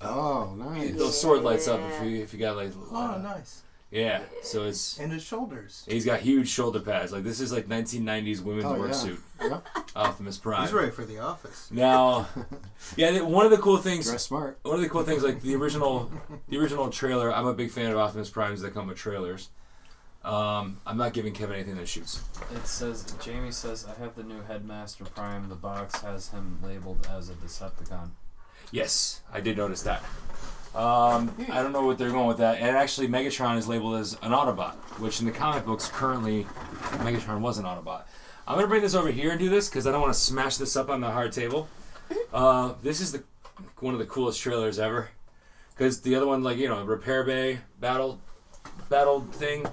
Oh, nice. The sword lights up if you got like... Oh, nice. Yeah, so it's... And his shoulders. He's got huge shoulder pads. Like, this is like 1990s women's work suit. Yeah. Optimus Prime. He's ready for the office. Now, yeah, one of the cool things... Dress smart. One of the cool things, like the original trailer, I'm a big fan of Optimus Primes that come with trailers. I'm not giving Kevin anything that shoots. It says, Jamie says, I have the new Headmaster Prime. The box has him labeled as a Decepticon. Yes, I did notice that. I don't know what they're going with that. And actually, Megatron is labeled as an Autobot, which in the comic books, currently, Megatron was an Autobot. I'm going to bring this over here and do this, because I don't want to smash this up on the hard table. This is the one of the coolest trailers ever. Because the other one, like, you know, repair bay, battle platform.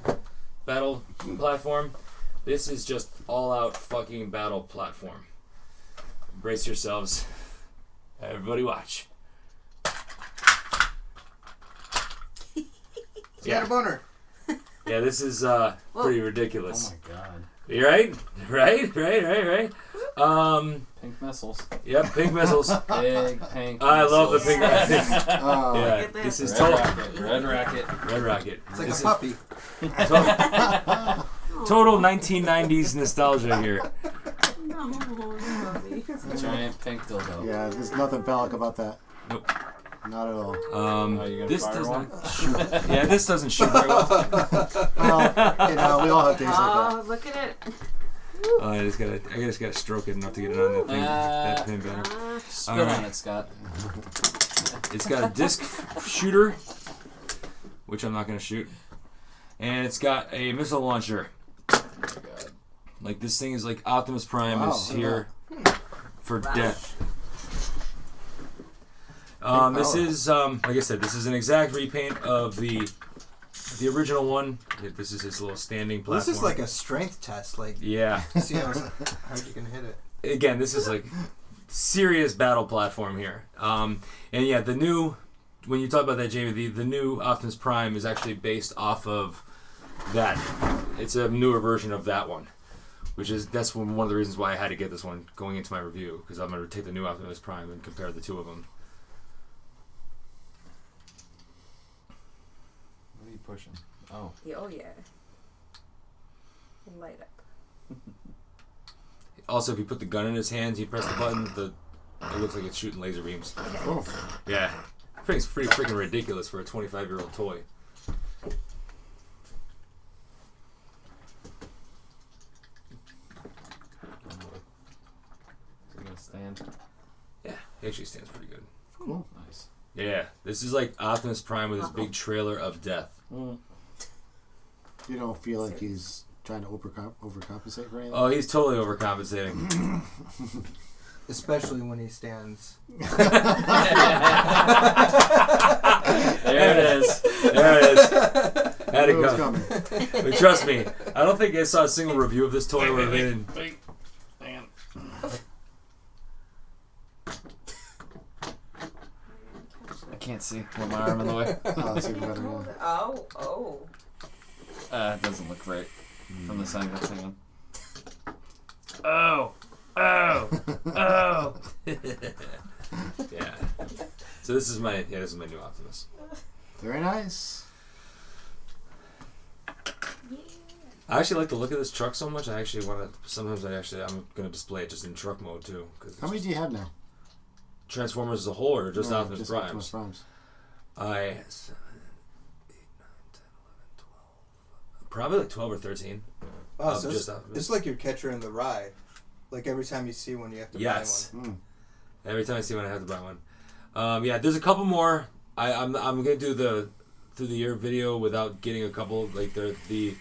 This is just all-out fucking battle platform. Brace yourselves. Everybody watch. Got a boner. Yeah, this is pretty ridiculous. Oh my god. You right? Right. Pink missiles. Yep, pink missiles. Big pink I love the missiles. pink missiles. Yeah, this is Red Rocket. Red Rocket. It's like This a puppy. Total 1990s nostalgia here. Giant pink dildo. Yeah, there's nothing phallic about that. Nope. Not at all. This fire does one? not shoot. Yeah, this doesn't shoot very well. Well, you know, we all have days like Oh, look at it. I just gotta stroke it enough to get it on that thing. That pin banner. Spit Alright. on it, Scott. It's got a disc shooter, which I'm not gonna shoot, and it's got a missile launcher. Like this thing is like Optimus Prime Wow, is here for Wow. death. This is like I said, this is an exact repaint of the original one. This is his little standing platform. This is like a strength test. Like, yeah. see how hard you can hit it. Again, this is like serious battle platform here. And yeah, the new, when you talk about that, Jamie, the new Optimus Prime is actually based off of that. It's a newer version of that one, that's one of the reasons why I had to get this one going into my review, because I'm going to take the new Optimus Prime and compare the two of them. What are you pushing? Oh. Oh yeah. Light up. Also, if you put the gun in his hands, you press the button, it looks like it's shooting laser beams. Oh. Yeah. I think it's pretty freaking ridiculous for a 25-year-old toy. Is it gonna stand? Yeah, it actually stands pretty good. Cool. Nice. Yeah, this is like Optimus Prime with his big trailer of death. You don't feel like he's trying to overcompensate for anything? Oh, he's totally overcompensating. Especially when he stands. There it is. Had it come. But trust me, I don't think I saw a single review of this toy where they didn't. I can't see with my arm in the way. Oh, that's even better. Yeah. Oh. It doesn't look right from this angle. Hang on. Yeah. So this is my new Optimus. Very nice. I actually like the look of this truck so much. I actually want to. Sometimes I'm gonna display it just in truck mode too. How many do you have now? Transformers as a whole, or just Optimus just Primes? Optimus Primes. 7, 8, 9, 10, 11, 12. Probably like 12 or 13. Oh, so just it's like your Catcher in the Rye. Like every time you see one, you have to buy one. Every time I see one, I have to buy one. Yeah, there's a couple more. I'm gonna do the through the year video without getting a couple. Like there's the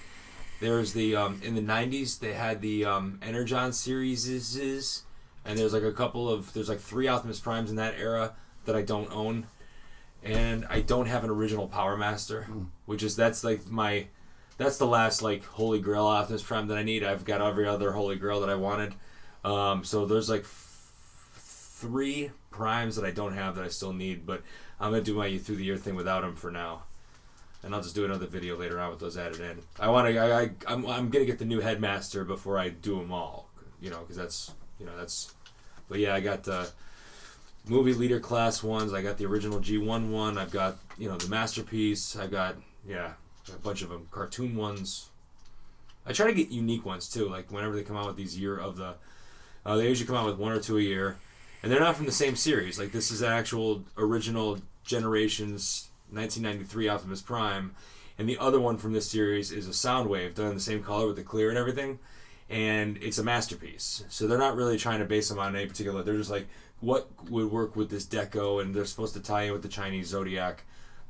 in the 90s they had the Energon series, and there's like 3 Optimus Primes in that era that I don't own, and I don't have an original Power Master, which is that's the last like Holy Grail Optimus Prime that I need. I've got every other Holy Grail that I wanted. So there's like 3 Primes that I don't have that I still need, but I'm gonna do my through the year thing without them for now, and I'll just do another video later on with those added in. I'm gonna get the new Headmaster before I do them all, because that's. But yeah, I got the movie leader class ones. I got the original G1 one. I've got the Masterpiece. I got a bunch of them, cartoon ones. I try to get unique ones too. Like whenever they come out with these year of the, they usually come out with 1 or 2 a year, and they're not from the same series. Like this is an actual original Generations 1993 Optimus Prime, and the other one from this series is a Soundwave done in the same color with the clear and everything, and it's a masterpiece. So they're not really trying to base them on any particular. They're just like what would work with this deco, and they're supposed to tie in with the Chinese Zodiac,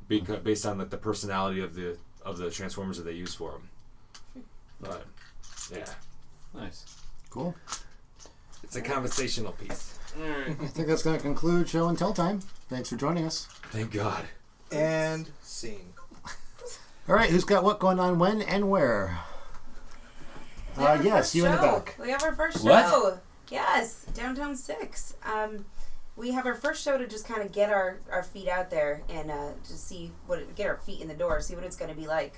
based on like the personality of the Transformers that they use for them. But yeah, nice, cool. It's a conversational piece. I think that's going to conclude show and tell time. Thanks for joining us. Thank God. And scene. All right, who's got what going on when and where? Yes, you in the back. We have our first show. What? Yes, Downtown 6. We have our first show to just kind of get our feet out there and just see get our feet in the door, see what it's going to be like.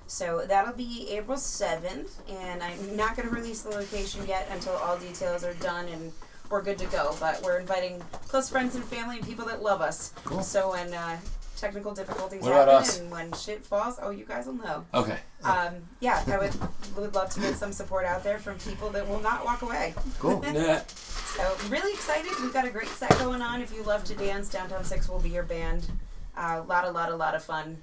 So that'll be April 7th, and I'm not going to release the location yet until all details are done and we're good to go. But we're inviting close friends and family and people that love us. Cool. So when technical difficulties What about happen us? and when shit falls, you guys will know. Okay. Yeah, I would love to get some support out there from people that will not walk away. Cool. Yeah. So really excited. We've got a great set going on. If you love to dance, Downtown 6 will be your band. A lot of fun.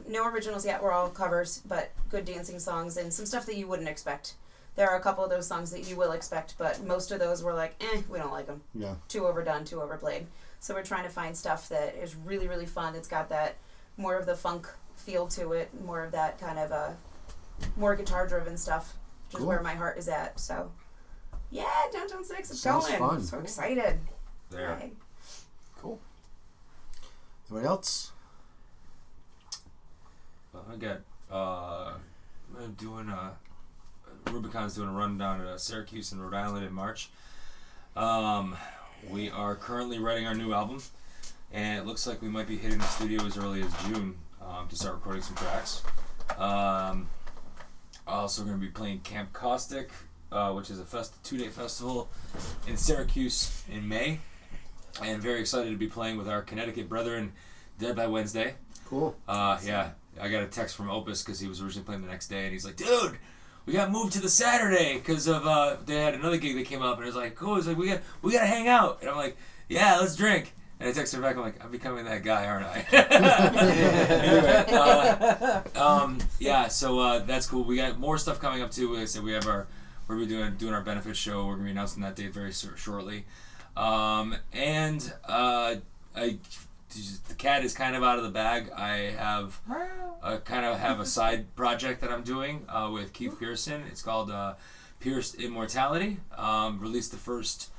No originals yet. We're all covers, but good dancing songs and some stuff that you wouldn't expect. There are a couple of those songs that you will expect, but most of those were like, we don't like them. Yeah. Too overdone, too overplayed. So we're trying to find stuff that is really, really fun. It's got that more of the funk feel to it, more of that kind of more guitar-driven stuff, which is where my heart is at. So, yeah, Downtown 6, it's Sounds going. fun. So excited. There. Right. Cool. Anybody else? I got I'm doing Rubicon's doing a run down to Syracuse and Rhode Island in March. We are currently writing our new album, and it looks like we might be hitting the studio as early as June to start recording some tracks. Also going to be playing Camp Caustic, which is a 2-day festival in Syracuse in May, and very excited to be playing with our Connecticut brethren Dead by Wednesday. Cool. Yeah, I got a text from Opus because he was originally playing the next day, and he's like, dude, we got moved to the Saturday because of they had another gig that came up, and it was like, cool. It's like we got to hang out, and I'm like, yeah, let's drink. And I texted her back. I'm like, I'm becoming that guy, aren't I? Anyway, yeah. So that's cool. We got more stuff coming up too. Like I said, we're doing our benefit show. We're gonna be announcing that date very shortly. The cat is kind of out of the bag. I have a side project that I'm doing with Keith Pearson. It's called Pierced Immortality. Released the first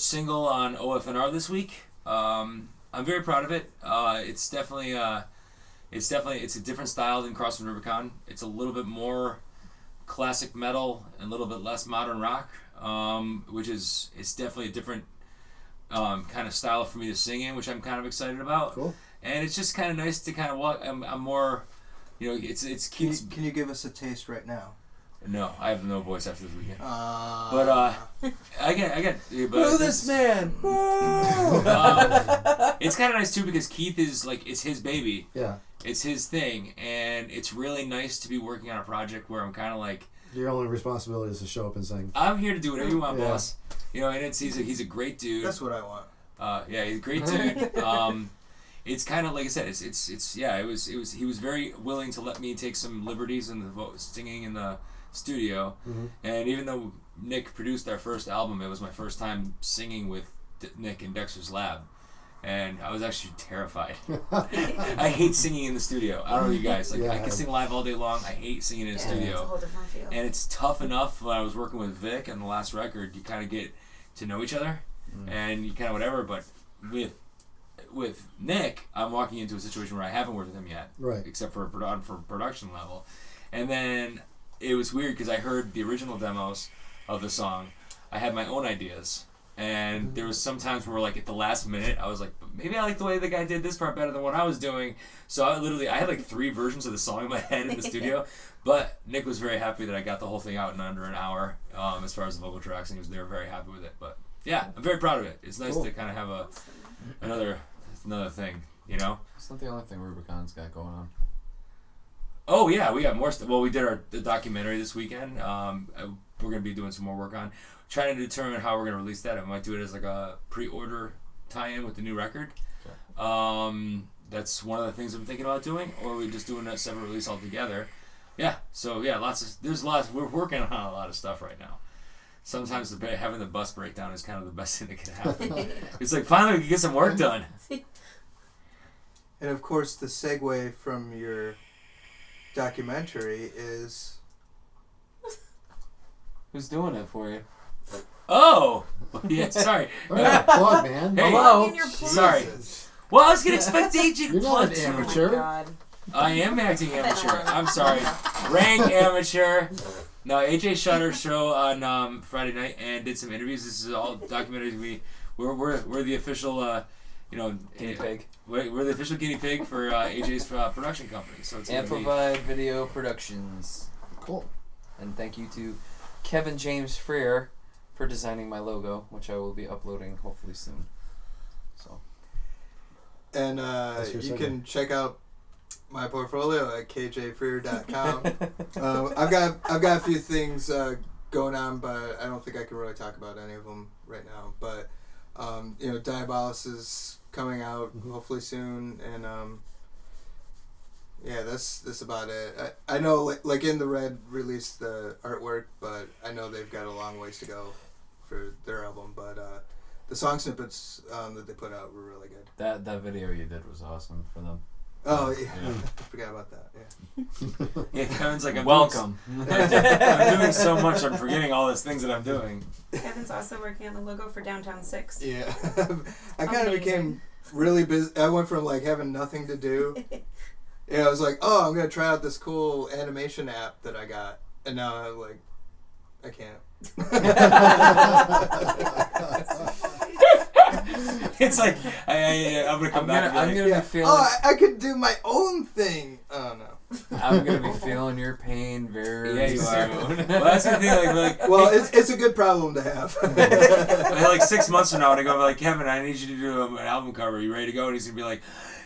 single on OFNR this week. I'm very proud of it. It's definitely a different style than Cross and Rubicon. It's a little bit more classic metal and a little bit less modern rock, it's definitely a different kind of style for me to sing in, which I'm kind of excited about. Cool. And it's just kind of nice to kind of walk. I'm more, it's Keith's. Can you give us a taste right now? No, I have no voice after this weekend. But I get. Who this man? It's kind of nice too because Keith is like, it's his baby. Yeah. It's his thing, and it's really nice to be working on a project where I'm kind of like, your only responsibility is to show up and sing. I'm here to do whatever you want, boss. And he's a great dude. That's what I want. Yeah, he's a great dude. It's kind of like I said. He was very willing to let me take some liberties in the singing in the studio, and even though Nick produced our first album, it was my first time singing with Nick in Dexter's Lab, and I was actually terrified. I hate singing in the studio. I don't know you guys. I can sing live all day long. I hate singing in a studio. It's a whole different feel. And it's tough enough when I was working with Vic on the last record, you kind of get to know each other, and you kind of whatever. But with Nick, I'm walking into a situation where I haven't worked with him yet, right? Except for production level. And then it was weird because I heard the original demos of the song. I had my own ideas. And there was some times where, like, at the last minute, I was like, maybe I like the way the guy did this part better than what I was doing. So I had like 3 versions of the song in my head in the studio. But Nick was very happy that I got the whole thing out in under an hour as far as the vocal tracks, and they were very happy with it. But yeah, I'm very proud of it. It's nice to kind of have another thing, It's not the only thing Rubicon's got going on. Oh yeah, we got more stuff. Well, we did the documentary this weekend. We're gonna be doing some more work on trying to determine how we're gonna release that. I might do it as like a pre-order tie-in with the new record. Okay. That's one of the things I'm thinking about doing, or we're just doing a separate release altogether. Yeah. So yeah, there's lots. We're working on a lot of stuff right now. Sometimes having the bus breakdown is kind of the best thing that can happen. It's like finally we can get some work done. And of course, the segue from your documentary is who's doing it for you? Oh! Yeah, sorry. All right, plug, man. Hey. Plug in your plug. Sorry. Well, I was going to expect AJ to You're plug not an too. amateur. Oh my God. I am acting amateur. I'm sorry. Rank amateur. No, AJ shot her show on Friday night and did some interviews. This is all documentary. We're the official, Guinea pig. We're the official guinea pig for AJ's production company. So it's Amplified Video Productions. Cool. And thank you to Kevin James Frear for designing my logo, which I will be uploading hopefully soon. So. And you can check out my portfolio at kjfreer.com. I've got a few things going on, but I don't think I can really talk about any of them right now. But Diabolus is coming out hopefully soon, and that's about it. I know like In the Red released the artwork, but I know they've got a long ways to go for their album. But the song snippets that they put out were really good. That video you did was awesome for them. Oh yeah, I forgot about that. Yeah. Yeah, Kevin's like, welcome. I'm doing so much. I'm forgetting all these things that I'm doing. Kevin's also working on the logo for Downtown 6. Yeah, I kind of became really busy. I went from like having nothing to do. I was like, oh, I'm gonna try out this cool animation app that I got, and now I'm like, I can't. It's like I'm gonna come back. I'm gonna be feeling. Oh, I could do my own thing. Oh no. I'm gonna be feeling your pain very soon. Well, that's the thing. Well, it's a good problem to have. Like 6 months from now, when I go, like, Kevin, I need you to do an album cover. Are you ready to go? And he's gonna be like,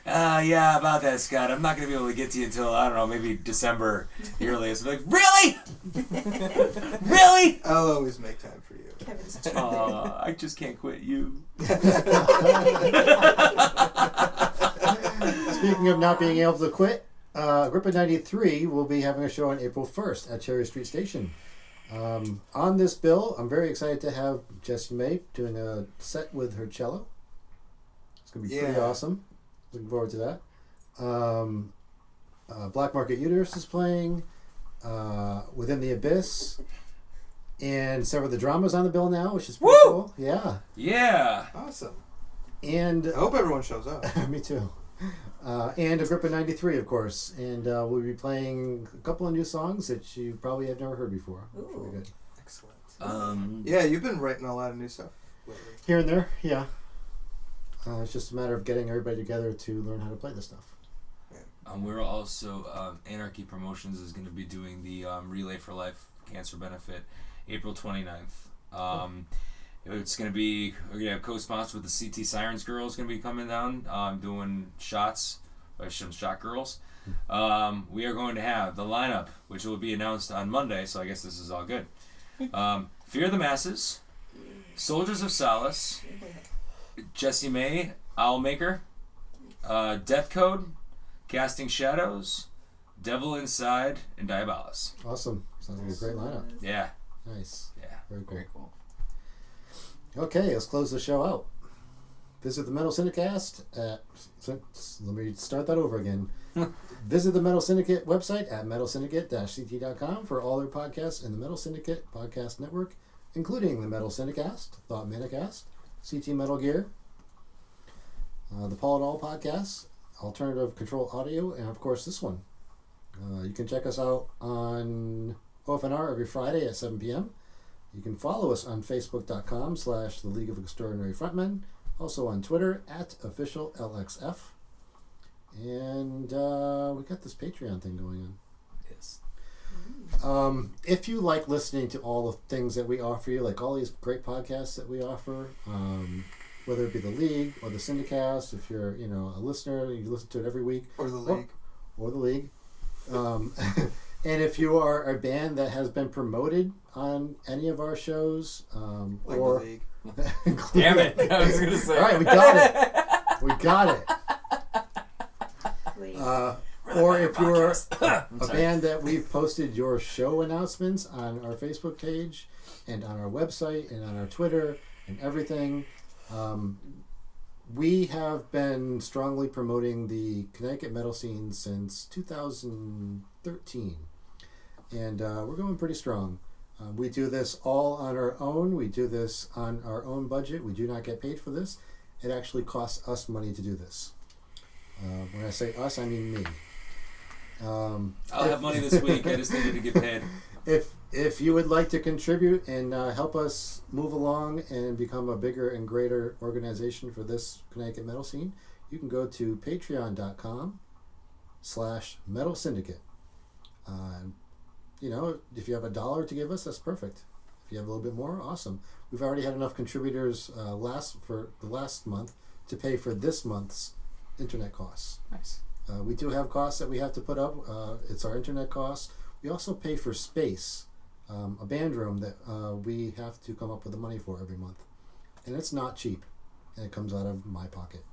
yeah, about that, Scott. I'm not gonna be able to get to you until I don't know, maybe December the earliest. I'm like, really? Really? I'll always make time for you. Kevin's I just can't quit you. Speaking of not being able to quit, Agrippa 93 will be having a show on April 1st at Cherry Street Station. On this bill, I'm very excited to have Jessie May doing a set with her cello. It's going to be pretty awesome. Looking forward to that. Black Market Uterus is playing. Within the Abyss. And several of the dramas on the bill now, which is pretty cool. Yeah. Yeah. Awesome. And I hope everyone shows up. Me too. And Agrippa 93, of course. And we'll be playing a couple of new songs that you probably have never heard before. Pretty good. Excellent. Yeah, you've been writing a lot of new stuff lately. Here and there, yeah. It's just a matter of getting everybody together to learn how to play this stuff. We're also, Anarchy Promotions is going to be doing the Relay for Life Cancer Benefit April 29th. It's going to be, we're going to have co-sponsored with the CT Sirens Girls going to be coming down, doing shots by some shot girls. We are going to have the lineup, which will be announced on Monday, so I guess this is all good. Fear the Masses, Soldiers of Solace, Jessie May, Owlmaker, Death Code, Casting Shadows, Devil Inside, and Diabolus. Awesome. Sounds like a great lineup. Yeah. Nice. Yeah. Very cool. Very cool. Okay, let's close the show out. Visit the Metal Syndicast at... Let me start that over again. Visit the Metal Syndicate website at metalsyndicate-ct.com for all their podcasts in the Metal Syndicate Podcast Network, including the Metal Syndicast, Thought Manicast, CT Metal Gear, the Paul et al. Podcast, Alternative Control Audio, and of course this one. You can check us out on OFNR every Friday at 7 p.m. You can follow us on Facebook.com/The League of Extraordinary Frontmen. Also on Twitter @official LXF. And we got this Patreon thing going on. Yes. If you like listening to all the things that we offer you, like all these great podcasts that we offer, whether it be the League or the Syndicast, if you're a listener, you listen to it every week. Or the League. Or the League. And if you are a band that has been promoted on any of our shows, like or the League. Damn it! I was gonna say. All right, we got it. We got it. Or if you're a band that we've posted your show announcements on our Facebook page and on our website and on our Twitter and everything. We have been strongly promoting the Connecticut metal scene since 2013. And we're going pretty strong. We do this all on our own. We do this on our own budget. We do not get paid for this. It actually costs us money to do this. When I say us, I mean me. I'll have money this week. I just needed to get paid. If you would like to contribute and help us move along and become a bigger and greater organization for this Connecticut metal scene, you can go to patreon.com/metal syndicate. If you have $1 to give us, that's perfect. If you have a little bit more, awesome. We've already had enough contributors for the last month to pay for this month's internet costs. Nice. We do have costs that we have to put up. It's our internet costs. We also pay for space, a band room that we have to come up with the money for every month. And it's not cheap, and it comes out of my pocket.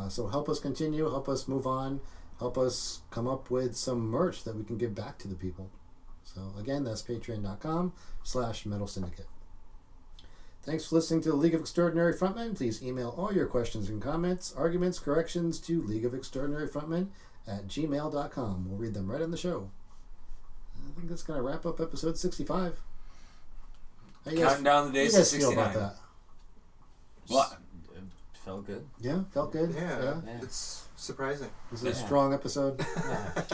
So help us continue, help us move on, help us come up with some merch that we can give back to the people. So again, that's patreon.com/metal syndicate. Thanks for listening to the League of Extraordinary Frontmen. Please email all your questions and comments, arguments, corrections to leagueofextraordinaryfrontmen@gmail.com. We'll read them right on the show. I think that's going to wrap up episode 65. Counting down the days to 69. Feel about that? Well, it felt good. Yeah, felt good. Yeah. It's surprising. Was it a strong episode?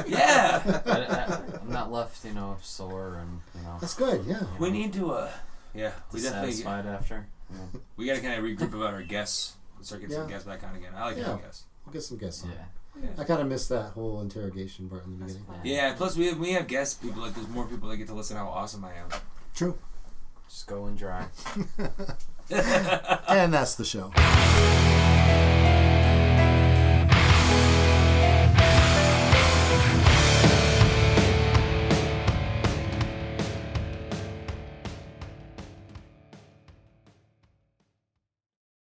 Yeah. I'm not left, sore and That's good. Yeah. We need to. We definitely satisfied after. Yeah. We got to kind of regroup about our guests. Start getting some guests back on again. I like having guests. We'll get some guests on. Yeah. I kind of missed that whole interrogation part in the beginning. Yeah. Plus, we have guests. People there's more people that get to listen how awesome I am. True. Just go and dry. And that's the show.